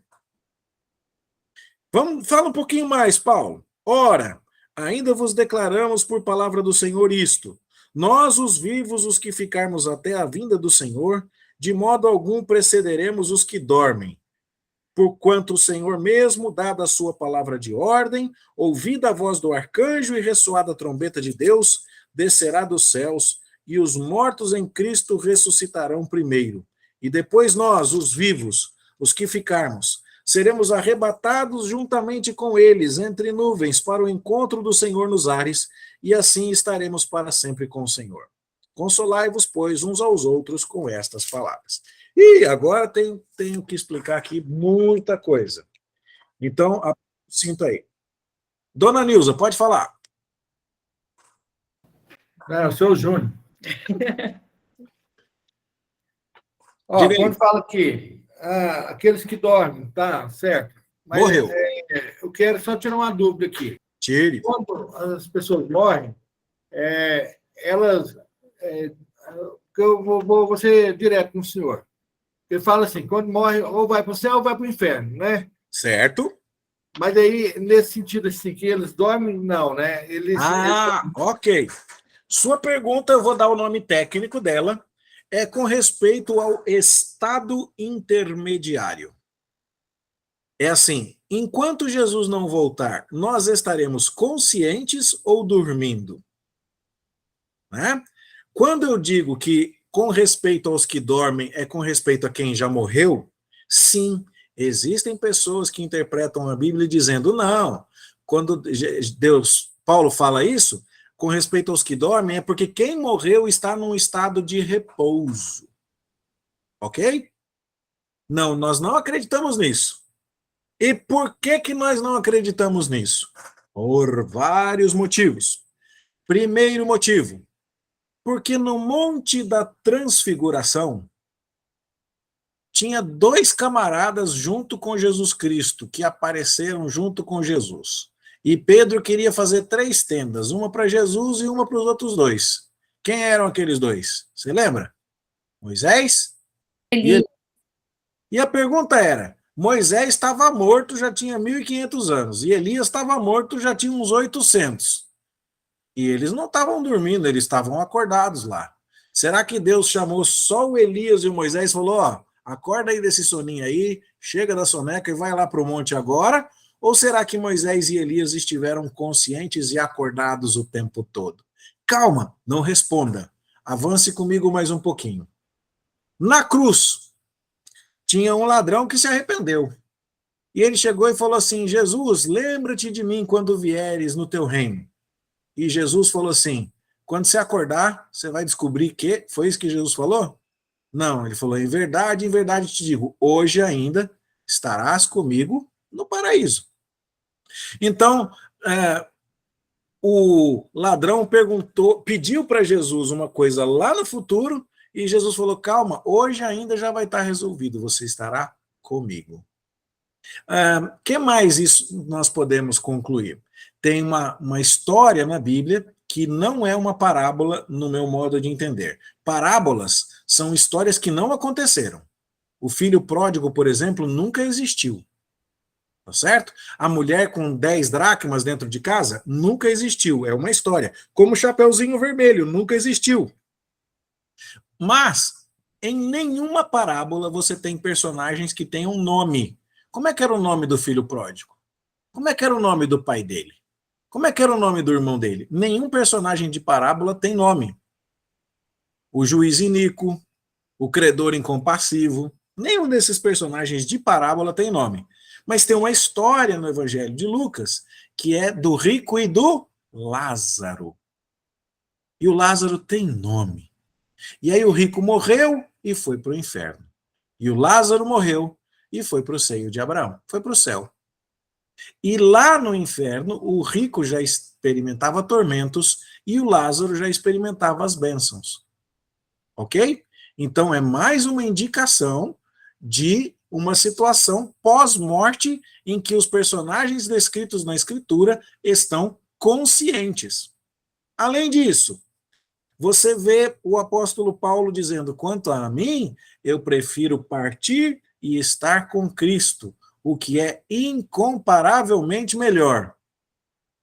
Fala um pouquinho mais, Paulo. Ora, ainda vos declaramos por palavra do Senhor isto: nós, os vivos, os que ficarmos até a vinda do Senhor, de modo algum precederemos os que dormem. Porquanto o Senhor mesmo, dada a sua palavra de ordem, ouvida a voz do arcanjo e ressoada a trombeta de Deus, descerá dos céus, e os mortos em Cristo ressuscitarão primeiro. E depois nós, os vivos, os que ficarmos, seremos arrebatados juntamente com eles entre nuvens para o encontro do Senhor nos ares, e assim estaremos para sempre com o Senhor. Consolai-vos, pois, uns aos outros com estas palavras. E agora tenho que explicar aqui muita coisa. Então, sinta aí. Dona Nilza, pode falar. Eu sou o Júnior. Quando fala que aqueles que dormem, tá certo. Mas, morreu. Eu quero só tirar uma dúvida aqui. Tire. Quando as pessoas morrem, elas... eu vou ser direto com o senhor. Ele fala assim, quando morre, ou vai para o céu ou vai para o inferno, né? Certo. Mas aí, nesse sentido assim, que eles dormem, não, né? Ok. Sua pergunta, eu vou dar o nome técnico dela, é com respeito ao estado intermediário. É assim, enquanto Jesus não voltar, nós estaremos conscientes ou dormindo? Né? Quando eu digo que com respeito aos que dormem é com respeito a quem já morreu, sim, existem pessoas que interpretam a Bíblia dizendo, não, quando Paulo fala isso, com respeito aos que dormem, é porque quem morreu está num estado de repouso. Ok? Não, nós não acreditamos nisso. E por que nós não acreditamos nisso? Por vários motivos. Primeiro motivo, porque no Monte da Transfiguração tinha 2 camaradas junto com Jesus Cristo, que apareceram junto com Jesus. E Pedro queria fazer 3 tendas, uma para Jesus e uma para os outros 2. Quem eram aqueles 2? Você lembra? Moisés? E a pergunta era, Moisés estava morto, já tinha 1.500 anos, e Elias estava morto, já tinha uns 800. E eles não estavam dormindo, eles estavam acordados lá. Será que Deus chamou só o Elias e o Moisés e falou, acorda aí desse soninho aí, chega da soneca e vai lá para o monte agora? Ou será que Moisés e Elias estiveram conscientes e acordados o tempo todo? Calma, não responda. Avance comigo mais um pouquinho. Na cruz, tinha um ladrão que se arrependeu. E ele chegou e falou assim, Jesus, lembra-te de mim quando vieres no teu reino. E Jesus falou assim, quando você acordar, você vai descobrir que... Foi isso que Jesus falou? Não, ele falou, em verdade te digo, hoje ainda estarás comigo no paraíso. Então, o ladrão pediu para Jesus uma coisa lá no futuro, e Jesus falou, calma, hoje ainda já vai estar resolvido, você estará comigo. Que mais isso nós podemos concluir? Tem uma história na Bíblia que não é uma parábola no meu modo de entender. Parábolas são histórias que não aconteceram. O filho pródigo, por exemplo, nunca existiu. Tá certo? A mulher com 10 dracmas dentro de casa nunca existiu. É uma história. Como o Chapeuzinho Vermelho, nunca existiu. Mas, em nenhuma parábola você tem personagens que têm um nome. Como é que era o nome do filho pródigo? Como é que era o nome do pai dele? Como é que era o nome do irmão dele? Nenhum personagem de parábola tem nome. o juiz iníquo, o credor incompassivo. Nenhum desses personagens de parábola tem nome. Mas tem uma história no Evangelho de Lucas que é do rico e do Lázaro. E o Lázaro tem nome. E aí o rico morreu e foi para o inferno. E o Lázaro morreu e foi para o seio de Abraão. Foi para o céu. E lá no inferno, o rico já experimentava tormentos e o Lázaro já experimentava as bênçãos. Ok? Então é mais uma indicação de uma situação pós-morte em que os personagens descritos na Escritura estão conscientes. Além disso, você vê o apóstolo Paulo dizendo: quanto a mim, eu prefiro partir e estar com Cristo, o que é incomparavelmente melhor.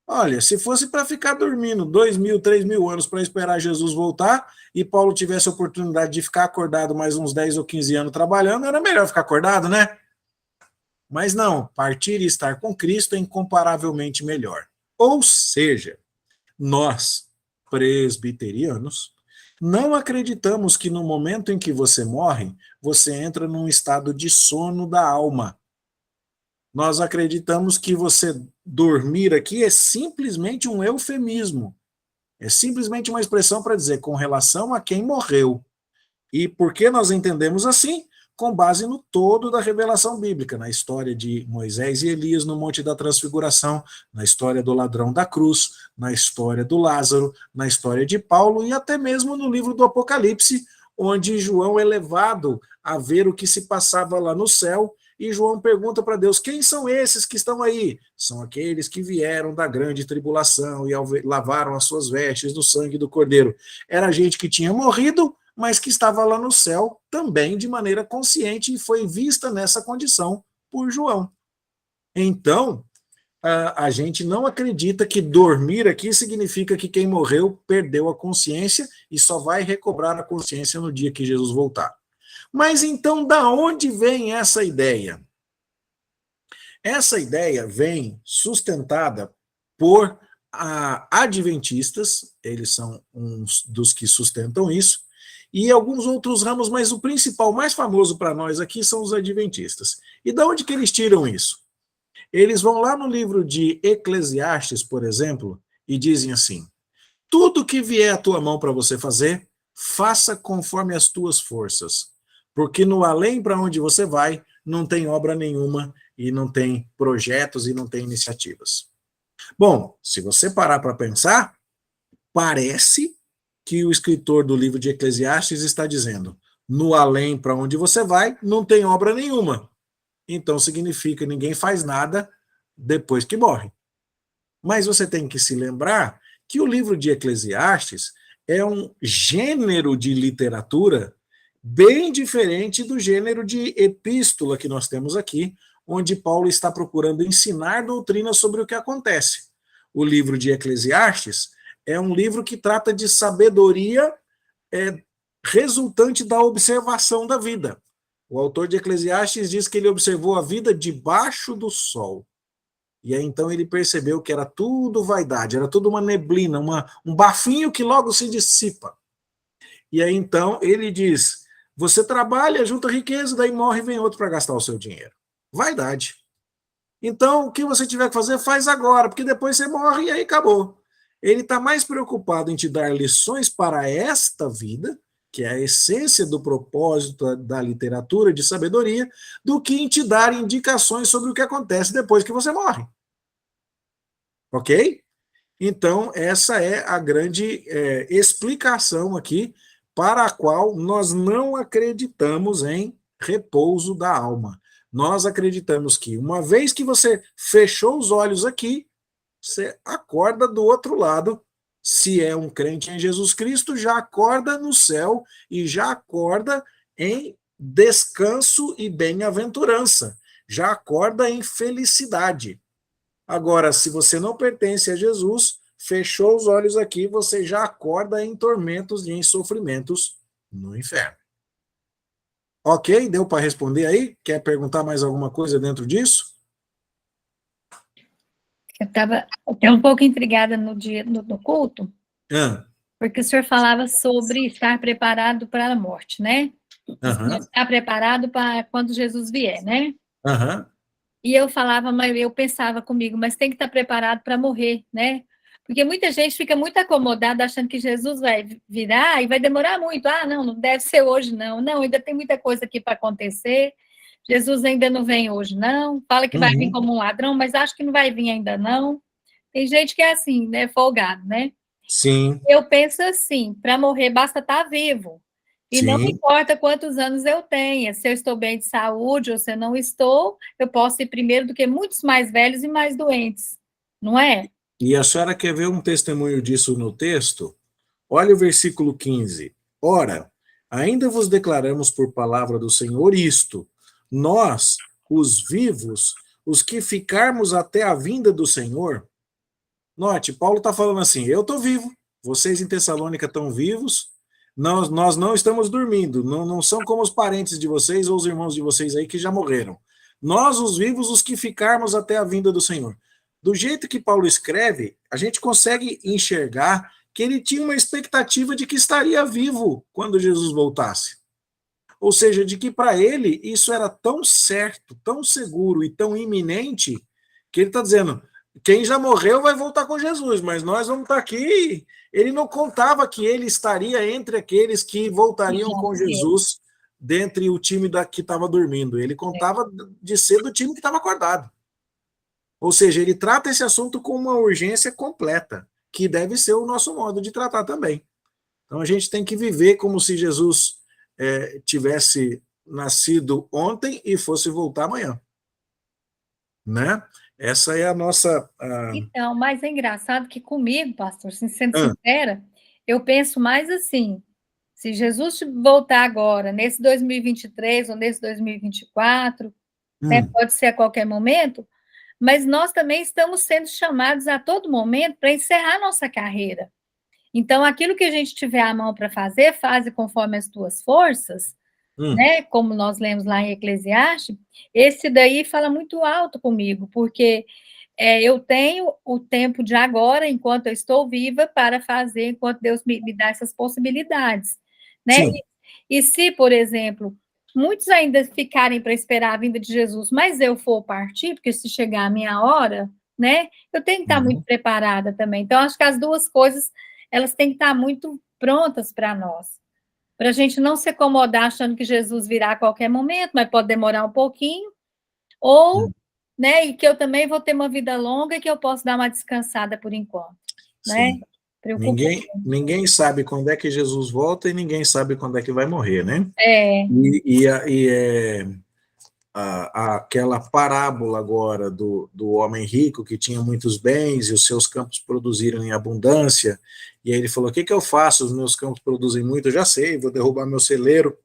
Olha, se fosse para ficar dormindo 2.000, 3.000 anos para esperar Jesus voltar e Paulo tivesse a oportunidade de ficar acordado mais uns 10 ou 15 anos trabalhando, era melhor ficar acordado, né? Mas não, partir e estar com Cristo é incomparavelmente melhor. Ou seja, nós, presbiterianos, não acreditamos que no momento em que você morre, você entra num estado de sono da alma. Nós acreditamos que você dormir aqui é simplesmente um eufemismo. É simplesmente uma expressão para dizer com relação a quem morreu. E por que nós entendemos assim? Com base no todo da revelação bíblica, na história de Moisés e Elias no Monte da Transfiguração, na história do ladrão da cruz, na história do Lázaro, na história de Paulo e até mesmo no livro do Apocalipse, onde João é levado a ver o que se passava lá no céu. E João pergunta para Deus: quem são esses que estão aí? São aqueles que vieram da grande tribulação e lavaram as suas vestes no sangue do Cordeiro. Era gente que tinha morrido, mas que estava lá no céu também de maneira consciente e foi vista nessa condição por João. Então, a gente não acredita que dormir aqui significa que quem morreu perdeu a consciência e só vai recobrar a consciência no dia que Jesus voltar. Mas então, da onde vem essa ideia? Essa ideia vem sustentada por adventistas, eles são uns dos que sustentam isso, e alguns outros ramos, mas o principal, mais famoso para nós aqui, são os adventistas. E da onde que eles tiram isso? Eles vão lá no livro de Eclesiastes, por exemplo, e dizem assim: tudo que vier à tua mão para você fazer, faça conforme as tuas forças. Porque no além para onde você vai, não tem obra nenhuma, e não tem projetos, e não tem iniciativas. Bom, se você parar para pensar, parece que o escritor do livro de Eclesiastes está dizendo: no além para onde você vai, não tem obra nenhuma. Então significa que ninguém faz nada depois que morre. Mas você tem que se lembrar que o livro de Eclesiastes é um gênero de literatura bem diferente do gênero de epístola que nós temos aqui, onde Paulo está procurando ensinar doutrina sobre o que acontece. O livro de Eclesiastes é um livro que trata de sabedoria resultante da observação da vida. O autor de Eclesiastes diz que ele observou a vida debaixo do sol. E aí então ele percebeu que era tudo vaidade, era tudo uma neblina, um bafinho que logo se dissipa. E aí então ele diz: você trabalha, junta riqueza, daí morre e vem outro para gastar o seu dinheiro. Vaidade. Então, o que você tiver que fazer, faz agora, porque depois você morre e aí acabou. Ele está mais preocupado em te dar lições para esta vida, que é a essência do propósito da literatura de sabedoria, do que em te dar indicações sobre o que acontece depois que você morre. Ok? Então, essa é a grande explicação aqui para a qual nós não acreditamos em repouso da alma. Nós acreditamos que uma vez que você fechou os olhos aqui, você acorda do outro lado. Se é um crente em Jesus Cristo, já acorda no céu e já acorda em descanso e bem-aventurança. Já acorda em felicidade. Agora, se você não pertence a Jesus, fechou os olhos aqui, você já acorda em tormentos e em sofrimentos no inferno. Ok? Deu para responder aí? Quer perguntar mais alguma coisa dentro disso? Eu estava até um pouco intrigada no culto, Porque o senhor falava sobre estar preparado para a morte, né? Aham, Estar preparado para quando Jesus vier, né? aham. E eu falava, mas eu pensava comigo, mas tem que estar preparado para morrer, né? Porque muita gente fica muito acomodada achando que Jesus vai virar e vai demorar muito. Ah, não, não deve ser hoje, não. Não, ainda tem muita coisa aqui para acontecer. Jesus ainda não vem hoje, não. Fala que vai vir Uhum. como um ladrão, mas acho que não vai vir ainda, não. Tem gente que é assim, né? Folgado, né? Sim, Eu penso assim, para morrer basta estar vivo. E não sim. importa quantos anos eu tenha, se eu estou bem de saúde ou se eu não estou, eu posso ir primeiro do que muitos mais velhos e mais doentes, não é? E a senhora quer ver um testemunho disso no texto? Olha o versículo 15. Ora, ainda vos declaramos por palavra do Senhor isto: nós, os vivos, os que ficarmos até a vinda do Senhor. Note, Paulo está falando assim: eu estou vivo, vocês em Tessalônica estão vivos, nós não estamos dormindo, não são como os parentes de vocês ou os irmãos de vocês aí que já morreram. Nós, os vivos, os que ficarmos até a vinda do Senhor. Do jeito que Paulo escreve, a gente consegue enxergar que ele tinha uma expectativa de que estaria vivo quando Jesus voltasse. Ou seja, de que para ele isso era tão certo, tão seguro e tão iminente, que ele está dizendo: quem já morreu vai voltar com Jesus, mas nós vamos estar aqui. Ele não contava que ele estaria entre aqueles que voltariam com Jesus, dentre o time que estava dormindo. Ele contava de ser do time que estava acordado. Ou seja, ele trata esse assunto com uma urgência completa, que deve ser o nosso modo de tratar também. Então a gente tem que viver como se Jesus tivesse nascido ontem e fosse voltar amanhã, né? Essa é a nossa. Então, mas é engraçado que comigo, pastor, sendo sincera, eu penso mais assim, se Jesus voltar agora, nesse 2023 ou nesse 2024, né, pode ser a qualquer momento, mas nós também estamos sendo chamados a todo momento para encerrar nossa carreira. Então, aquilo que a gente tiver à mão para fazer, faze conforme as tuas forças, né? Como nós lemos lá em Eclesiastes, esse daí fala muito alto comigo, porque eu tenho o tempo de agora, enquanto eu estou viva, para fazer, enquanto Deus me dá essas possibilidades, né? Sim. E se, por exemplo, muitos ainda ficarem para esperar a vinda de Jesus, mas eu for partir, porque se chegar a minha hora, né? Eu tenho que estar muito preparada também. Então, acho que as duas coisas, elas têm que estar muito prontas para nós. Para a gente não se acomodar achando que Jesus virá a qualquer momento, mas pode demorar um pouquinho, ou, né, e que eu também vou ter uma vida longa e que eu posso dar uma descansada por enquanto, né? Sim. Ninguém sabe quando é que Jesus volta e ninguém sabe quando é que vai morrer, né? Aquela parábola agora do homem rico que tinha muitos bens e os seus campos produziram em abundância, e aí ele falou: o que eu faço? Os meus campos produzem muito, eu já sei, vou derrubar meu celeiro,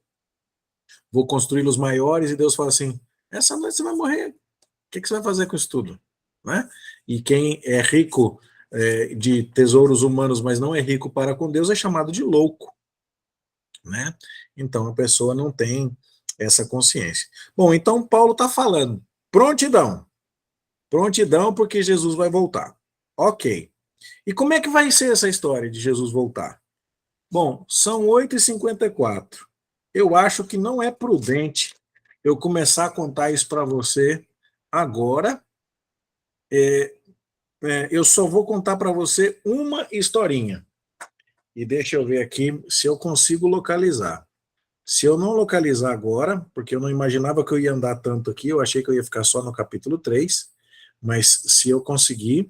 vou construí-los maiores, e Deus fala assim: essa noite você vai morrer, o que você vai fazer com isso tudo? Né? E quem é rico de tesouros humanos, mas não é rico para com Deus, é chamado de louco. Né? Então a pessoa não tem essa consciência. Bom, então Paulo está falando, prontidão porque Jesus vai voltar. Ok. E como é que vai ser essa história de Jesus voltar? Bom, são 8h54. Eu acho que não é prudente eu começar a contar isso para você agora. Eu só vou contar para você uma historinha. E deixa eu ver aqui se eu consigo localizar. Se eu não localizar agora, porque eu não imaginava que eu ia andar tanto aqui, eu achei que eu ia ficar só no capítulo 3, mas se eu conseguir,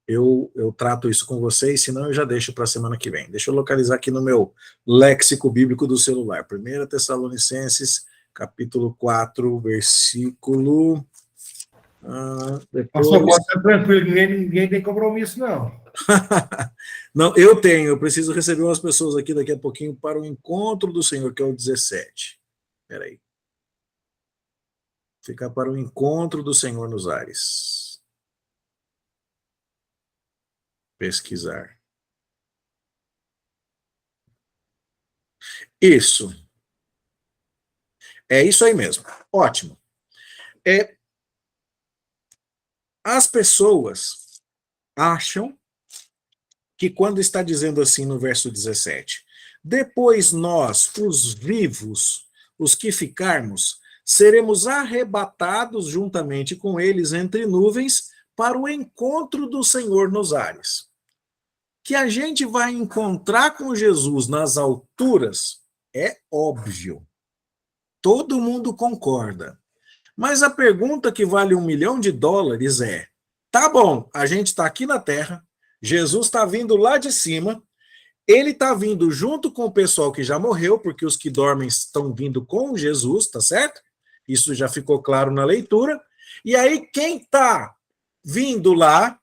eu trato isso com vocês, senão eu já deixo para a semana que vem. Deixa eu localizar aqui no meu léxico bíblico do celular. 1 Tessalonicenses, capítulo 4, versículo... Pastor, depois... pode estar tranquilo, ninguém tem compromisso, não. Não, eu preciso receber umas pessoas aqui daqui a pouquinho para o encontro do Senhor, que é o 17. Espera aí. Ficar para o encontro do Senhor nos ares. Pesquisar. Isso. É isso aí mesmo. Ótimo. As pessoas acham que quando está dizendo assim no verso 17, depois nós, os vivos, os que ficarmos, seremos arrebatados juntamente com eles entre nuvens para o encontro do Senhor nos ares. Que a gente vai encontrar com Jesus nas alturas é óbvio. Todo mundo concorda. Mas a pergunta que vale $1 milhão é, tá bom, a gente está aqui na Terra, Jesus está vindo lá de cima, ele está vindo junto com o pessoal que já morreu, porque os que dormem estão vindo com Jesus, tá certo? Isso já ficou claro na leitura. E aí quem está vindo lá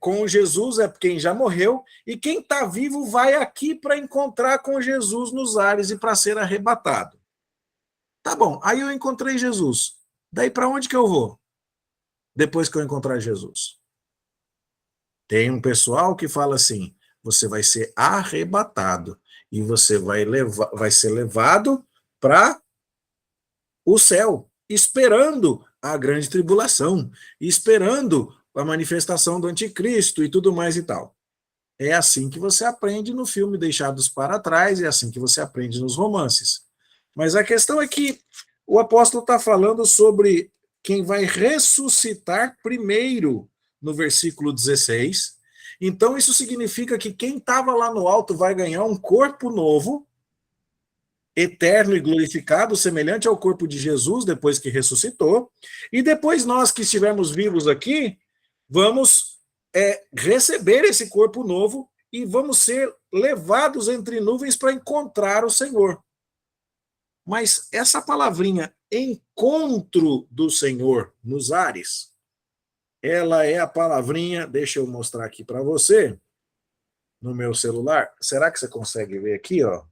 com Jesus é quem já morreu, e quem está vivo vai aqui para encontrar com Jesus nos ares e para ser arrebatado. Tá bom, aí eu encontrei Jesus. Daí para onde que eu vou? Depois que eu encontrar Jesus. Tem um pessoal que fala assim, você vai ser arrebatado e você vai ser levado para o céu, esperando a grande tribulação, esperando a manifestação do anticristo e tudo mais e tal. É assim que você aprende no filme Deixados para Trás, é assim que você aprende nos romances. Mas a questão é que o apóstolo está falando sobre quem vai ressuscitar primeiro, no versículo 16. Então isso significa que quem estava lá no alto vai ganhar um corpo novo, eterno e glorificado, semelhante ao corpo de Jesus, depois que ressuscitou. E depois nós que estivermos vivos aqui, vamos receber esse corpo novo e vamos ser levados entre nuvens para encontrar o Senhor. Mas essa palavrinha, encontro do Senhor nos ares, ela é a palavrinha, deixa eu mostrar aqui para você, no meu celular. Será que você consegue ver aqui, ó?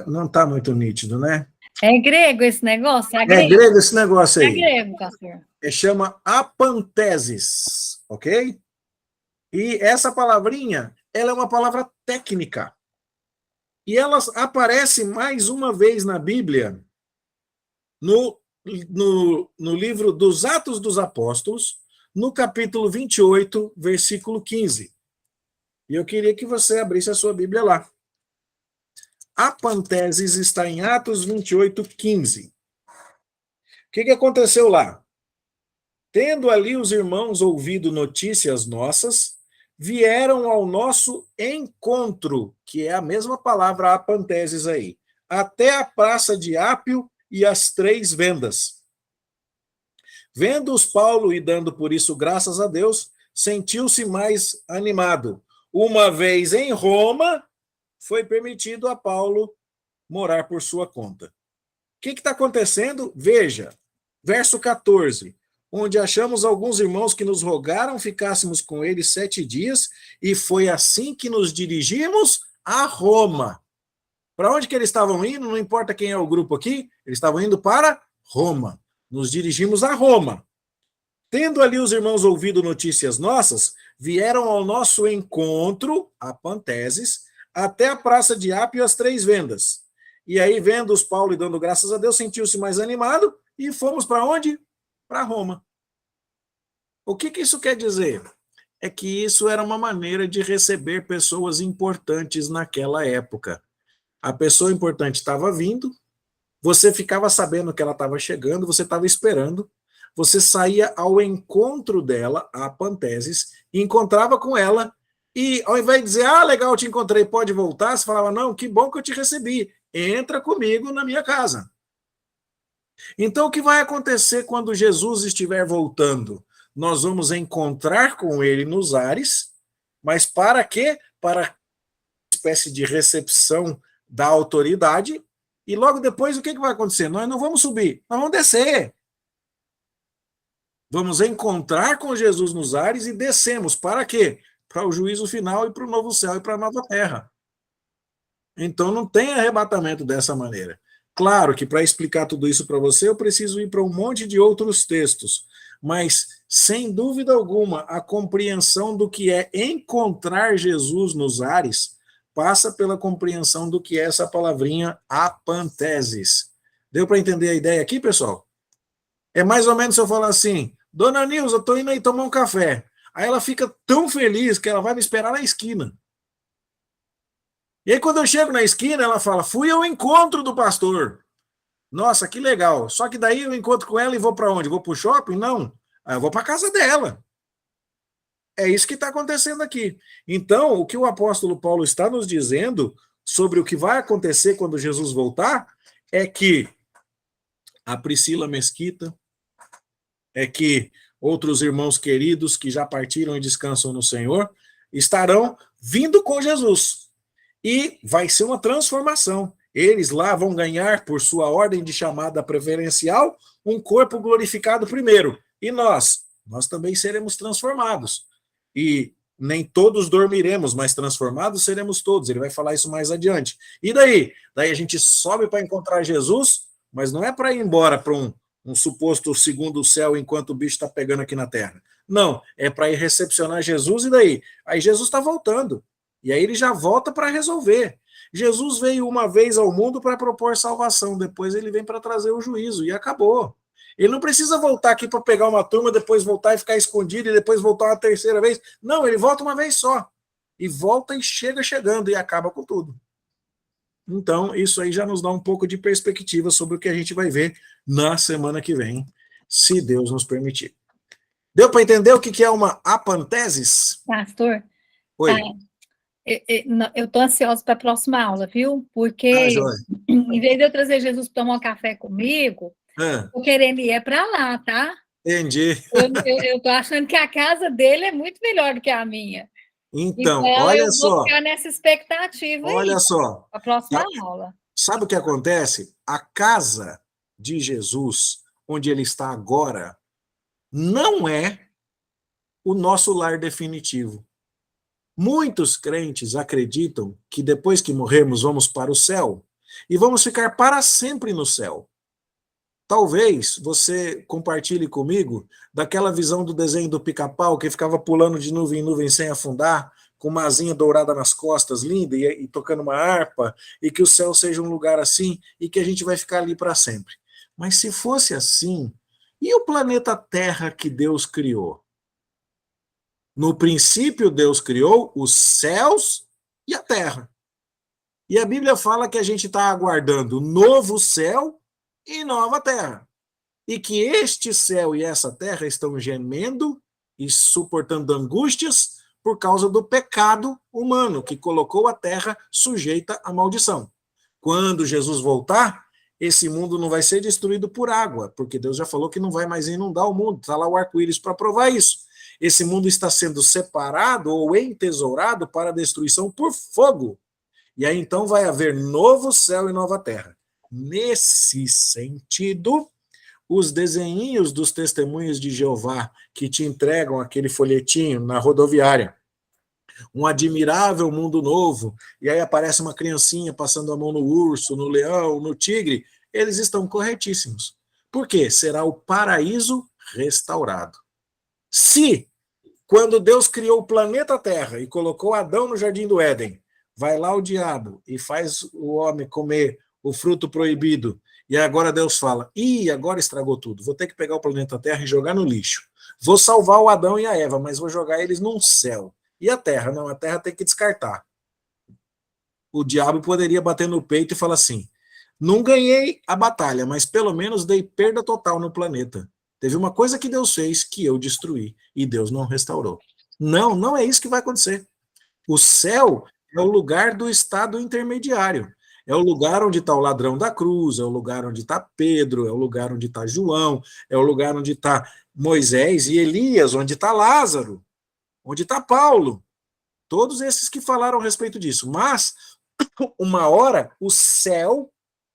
Não está muito nítido, né? É grego esse negócio? É grego esse negócio aí. É grego, pastor. Chama apanteses, ok? E essa palavrinha, ela é uma palavra técnica. E ela aparece mais uma vez na Bíblia, no livro dos Atos dos Apóstolos, no capítulo 28, versículo 15. E eu queria que você abrisse a sua Bíblia lá. Apanteses está em Atos 28, 15. O que aconteceu lá? Tendo ali os irmãos ouvido notícias nossas, vieram ao nosso encontro, que é a mesma palavra apanteses aí, até a praça de Ápio e as 3 vendas. Vendo-os Paulo e dando por isso graças a Deus, sentiu-se mais animado. Uma vez em Roma, foi permitido a Paulo morar por sua conta. O que está acontecendo? Veja, verso 14, onde achamos alguns irmãos que nos rogaram ficássemos com eles 7 dias, e foi assim que nos dirigimos a Roma. Para onde que eles estavam indo? Não importa quem é o grupo aqui, eles estavam indo para Roma. Nos dirigimos a Roma. Tendo ali os irmãos ouvido notícias nossas, vieram ao nosso encontro, a Panteses, até a praça de Ápio e as 3 vendas. E aí, vendo-os Paulo e dando graças a Deus, sentiu-se mais animado, e fomos para onde? Para Roma. O que isso quer dizer? É que isso era uma maneira de receber pessoas importantes naquela época. A pessoa importante estava vindo, você ficava sabendo que ela estava chegando, você estava esperando, você saía ao encontro dela, a Panteses, e encontrava com ela, e ao invés de dizer, legal, te encontrei, pode voltar, você falava, não, que bom que eu te recebi, entra comigo na minha casa. Então, o que vai acontecer quando Jesus estiver voltando? Nós vamos encontrar com ele nos ares, mas para quê? Para uma espécie de recepção da autoridade, e logo depois o que vai acontecer? Nós não vamos subir, nós vamos descer. Vamos encontrar com Jesus nos ares e descemos. Para quê? Para o juízo final e para o novo céu e para a nova terra. Então não tem arrebatamento dessa maneira. Claro que para explicar tudo isso para você, eu preciso ir para um monte de outros textos, mas, sem dúvida alguma, a compreensão do que é encontrar Jesus nos ares passa pela compreensão do que é essa palavrinha apanteses. Deu para entender a ideia aqui, pessoal? É mais ou menos se eu falar assim, Dona Nilza, eu estou indo aí tomar um café. Aí ela fica tão feliz que ela vai me esperar na esquina. E aí, quando eu chego na esquina, ela fala, fui ao encontro do pastor. Nossa, que legal. Só que daí eu encontro com ela e vou para onde? Vou para o shopping? Não. Eu vou para a casa dela. É isso que está acontecendo aqui. Então, o que o apóstolo Paulo está nos dizendo sobre o que vai acontecer quando Jesus voltar é que a Priscila Mesquita, é que outros irmãos queridos que já partiram e descansam no Senhor estarão vindo com Jesus. E vai ser uma transformação. Eles lá vão ganhar, por sua ordem de chamada preferencial, um corpo glorificado primeiro. E nós também seremos transformados. E nem todos dormiremos, mas transformados seremos todos. Ele vai falar isso mais adiante. E daí? Daí a gente sobe para encontrar Jesus, mas não é para ir embora para um suposto segundo céu enquanto o bicho está pegando aqui na terra. Não, é para ir recepcionar Jesus e daí? Aí Jesus está voltando. E aí ele já volta para resolver. Jesus veio uma vez ao mundo para propor salvação, depois ele vem para trazer o juízo, e acabou. Ele não precisa voltar aqui para pegar uma turma, depois voltar e ficar escondido, e depois voltar uma terceira vez. Não, ele volta uma vez só. E volta e chega chegando, e acaba com tudo. Então, isso aí já nos dá um pouco de perspectiva sobre o que a gente vai ver na semana que vem, se Deus nos permitir. Deu para entender o que é uma apanteses? Pastor, Oi. eu estou ansiosa para a próxima aula, viu? Porque em vez de eu trazer Jesus para tomar um café comigo, estou querendo ir para lá, tá? Entendi. Eu estou achando que a casa dele é muito melhor do que a minha. Então, olha só. Eu vou ficar nessa expectativa olha só. A próxima aula. Sabe o que acontece? A casa de Jesus, onde ele está agora, não é o nosso lar definitivo. Muitos crentes acreditam que depois que morrermos vamos para o céu e vamos ficar para sempre no céu. Talvez você compartilhe comigo daquela visão do desenho do Pica-Pau que ficava pulando de nuvem em nuvem sem afundar, com uma asinha dourada nas costas, linda, e tocando uma harpa, e que o céu seja um lugar assim, e que a gente vai ficar ali para sempre. Mas se fosse assim, e o planeta Terra que Deus criou? No princípio, Deus criou os céus e a terra. E a Bíblia fala que a gente está aguardando novo céu e nova terra. E que este céu e essa terra estão gemendo e suportando angústias por causa do pecado humano, que colocou a terra sujeita à maldição. Quando Jesus voltar, esse mundo não vai ser destruído por água, porque Deus já falou que não vai mais inundar o mundo. Está lá o arco-íris para provar isso. Esse mundo está sendo separado ou entesourado para destruição por fogo. E aí então vai haver novo céu e nova terra. Nesse sentido, os desenhinhos dos testemunhos de Jeová que te entregam aquele folhetinho na rodoviária, um admirável mundo novo, e aí aparece uma criancinha passando a mão no urso, no leão, no tigre, eles estão corretíssimos. Por quê? Será o paraíso restaurado. Se, quando Deus criou o planeta Terra e colocou Adão no Jardim do Éden, vai lá o diabo e faz o homem comer o fruto proibido, e agora Deus fala, agora estragou tudo, vou ter que pegar o planeta Terra e jogar no lixo. Vou salvar o Adão e a Eva, mas vou jogar eles num céu. E a Terra? Não, a Terra tem que descartar. O diabo poderia bater no peito e falar assim, não ganhei a batalha, mas pelo menos dei perda total no planeta. Teve uma coisa que Deus fez que eu destruí, e Deus não restaurou. Não, não é isso que vai acontecer. O céu é o lugar do estado intermediário. É o lugar onde está o ladrão da cruz, é o lugar onde está Pedro, é o lugar onde está João, é o lugar onde está Moisés e Elias, onde está Lázaro, onde está Paulo. Todos esses que falaram a respeito disso. Mas, uma hora, o céu,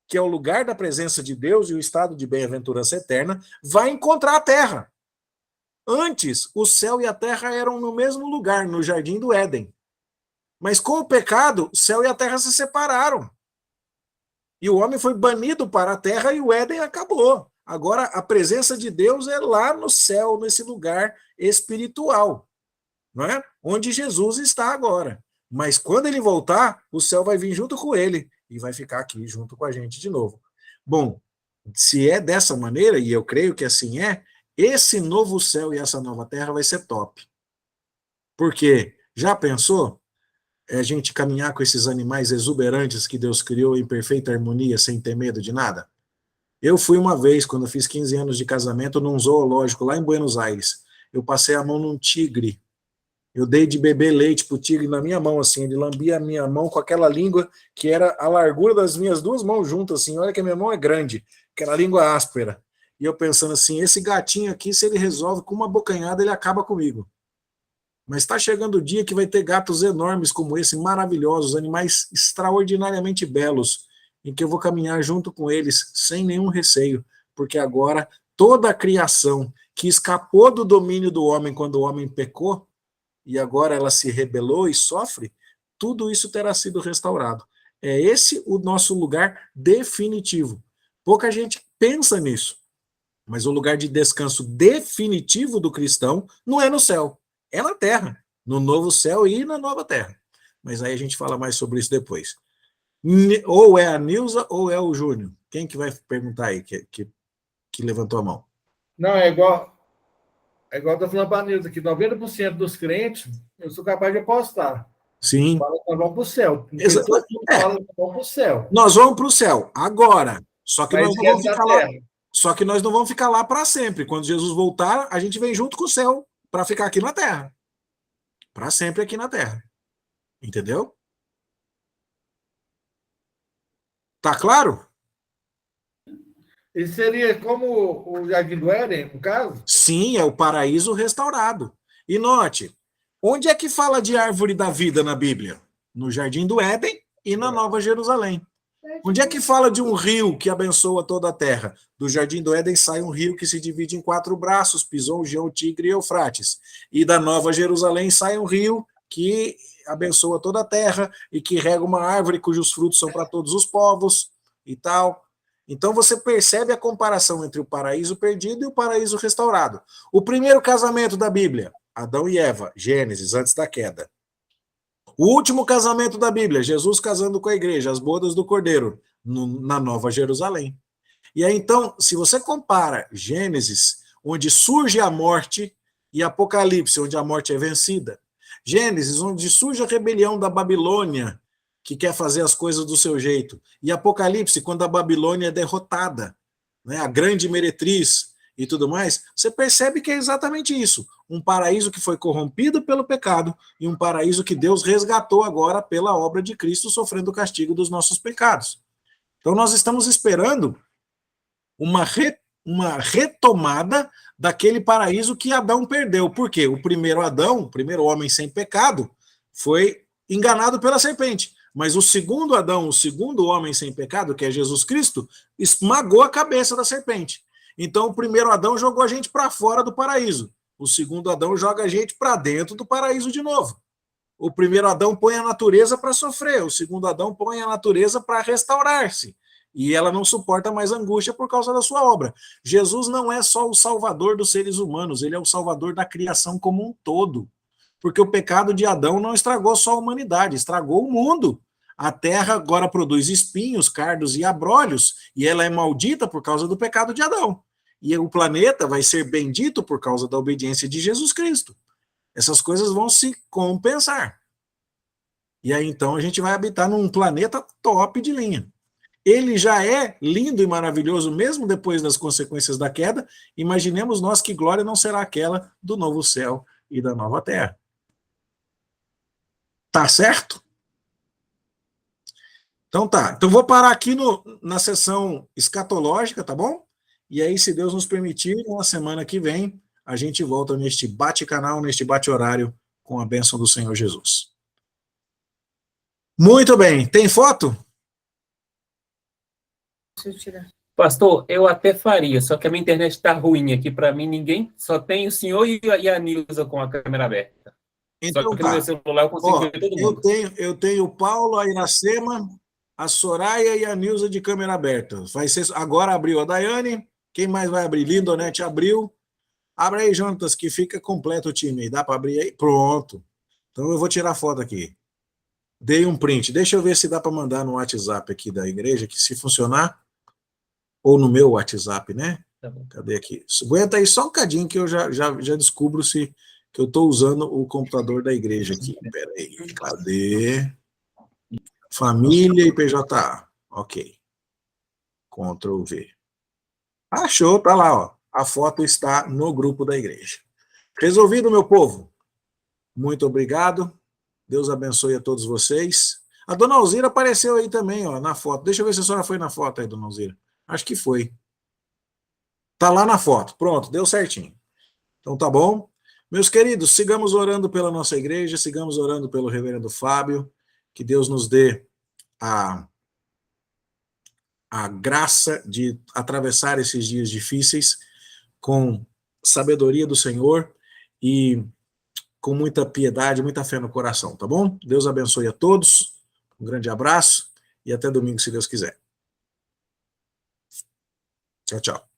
que é o lugar da presença de Deus e o estado de bem-aventurança eterna, vai encontrar a terra. Antes, o céu e a terra eram no mesmo lugar, no Jardim do Éden. Mas com o pecado, o céu e a terra se separaram. E o homem foi banido para a terra e o Éden acabou. Agora, a presença de Deus é lá no céu, nesse lugar espiritual, não é? Onde Jesus está agora. Mas quando ele voltar, o céu vai vir junto com ele e vai ficar aqui junto com a gente de novo. Bom, se é dessa maneira, e eu creio que assim é, esse novo céu e essa nova terra vai ser top. Porque, já pensou? A gente caminhar com esses animais exuberantes que Deus criou em perfeita harmonia, sem ter medo de nada? Eu fui uma vez, quando eu fiz 15 anos de casamento, num zoológico lá em Buenos Aires. Eu passei a mão num tigre. Eu dei de beber leite pro tigre na minha mão, assim. Ele lambia a minha mão com aquela língua que era a largura das minhas duas mãos juntas, assim. Olha que a minha mão é grande, aquela língua áspera. E eu pensando assim, esse gatinho aqui, se ele resolve com uma bocanhada, ele acaba comigo. Mas está chegando o dia que vai ter gatos enormes como esse, maravilhosos, animais extraordinariamente belos, em que eu vou caminhar junto com eles sem nenhum receio, porque agora toda a criação que escapou do domínio do homem quando o homem pecou, e agora ela se rebelou e sofre, tudo isso terá sido restaurado. É esse o nosso lugar definitivo. Pouca gente pensa nisso, mas o lugar de descanso definitivo do cristão não é no céu, é na terra, no novo céu e na nova terra. Mas aí a gente fala mais sobre isso depois. Ou é a Nilza ou é o Júnior. Quem que vai perguntar aí, que levantou a mão? Não, é igual eu tô falando para a Nilza, que 90% dos crentes, eu sou capaz de apostar. Sim. Fala que nós vamos para o céu. Porque todo mundo fala que nós vamos para o céu. Nós vamos para o céu, agora. Só que Mas nós não vamos esquece da ficar lá. terra. Só que nós não vamos ficar lá para sempre. Quando Jesus voltar, a gente vem junto com o céu para ficar aqui na terra. Para sempre aqui na terra. Entendeu? Tá claro? E seria como o Jardim do Éden, no caso? Sim, é o paraíso restaurado. E note, onde é que fala de árvore da vida na Bíblia? No Jardim do Éden e na Nova Jerusalém. Onde é que fala de um rio que abençoa toda a terra? Do Jardim do Éden sai um rio que se divide em 4 braços, Pison, Gião, Tigre e Eufrates. E da Nova Jerusalém sai um rio que abençoa toda a terra e que rega uma árvore cujos frutos são para todos os povos e tal. Então você percebe a comparação entre o paraíso perdido e o paraíso restaurado. O primeiro casamento da Bíblia, Adão e Eva, Gênesis, antes da queda. O último casamento da Bíblia, Jesus casando com a igreja, as bodas do Cordeiro, na Nova Jerusalém. E aí, então, se você compara Gênesis, onde surge a morte, e Apocalipse, onde a morte é vencida, Gênesis, onde surge a rebelião da Babilônia, que quer fazer as coisas do seu jeito, e Apocalipse, quando a Babilônia é derrotada, né, a grande meretriz e tudo mais, você percebe que é exatamente isso. Um paraíso que foi corrompido pelo pecado e um paraíso que Deus resgatou agora pela obra de Cristo, sofrendo o castigo dos nossos pecados. Então nós estamos esperando uma retomada daquele paraíso que Adão perdeu. Por quê? O primeiro Adão, o primeiro homem sem pecado, foi enganado pela serpente. Mas o segundo Adão, o segundo homem sem pecado, que é Jesus Cristo, esmagou a cabeça da serpente. Então o primeiro Adão jogou a gente para fora do paraíso. O segundo Adão joga a gente para dentro do paraíso de novo. O primeiro Adão põe a natureza para sofrer, o segundo Adão põe a natureza para restaurar-se. E ela não suporta mais angústia por causa da sua obra. Jesus não é só o salvador dos seres humanos, ele é o salvador da criação como um todo. Porque o pecado de Adão não estragou só a humanidade, estragou o mundo. A terra agora produz espinhos, cardos e abrolhos, e ela é maldita por causa do pecado de Adão. E o planeta vai ser bendito por causa da obediência de Jesus Cristo. Essas coisas vão se compensar. E aí, então, a gente vai habitar num planeta top de linha. Ele já é lindo e maravilhoso, mesmo depois das consequências da queda. Imaginemos nós que glória não será aquela do novo céu e da nova terra. Tá certo? Então tá. Então vou parar aqui na sessão escatológica, tá bom? E aí, se Deus nos permitir, na semana que vem, a gente volta neste bate-canal, neste bate-horário, com a bênção do Senhor Jesus. Muito bem. Tem foto? Deixa eu tirar. Pastor, eu até faria, só que a minha internet está ruim aqui para mim, ninguém, só tem o senhor e a Nilza com a câmera aberta. Então, só que no meu celular eu consigo ver todo mundo. Eu tenho o Paulo, a Iracema, a Soraya e a Nilza de câmera aberta. Vai ser, agora abriu a Daiane, quem mais vai abrir? Lindonete abriu. Abre aí, Jonatas, que fica completo o time aí. Dá para abrir aí? Pronto. Então eu vou tirar foto aqui. Dei um print. Deixa eu ver se dá para mandar no WhatsApp aqui da igreja, que se funcionar, ou no meu WhatsApp, né? Tá bom. Cadê aqui? Aguenta aí só um cadinho que eu já descubro se que eu estou usando o computador da igreja aqui. Peraí, cadê? Família e PJA. Ok. Ctrl V. Achou, tá lá, ó. A foto está no grupo da igreja. Resolvido, meu povo? Muito obrigado. Deus abençoe a todos vocês. A dona Alzira apareceu aí também, ó, na foto. Deixa eu ver se a senhora foi na foto aí, dona Alzira. Acho que foi. Tá lá na foto. Pronto, deu certinho. Então tá bom. Meus queridos, sigamos orando pela nossa igreja, sigamos orando pelo reverendo Fábio, que Deus nos dê a graça de atravessar esses dias difíceis com sabedoria do Senhor e com muita piedade, muita fé no coração, tá bom? Deus abençoe a todos, um grande abraço e até domingo, se Deus quiser. Tchau, tchau.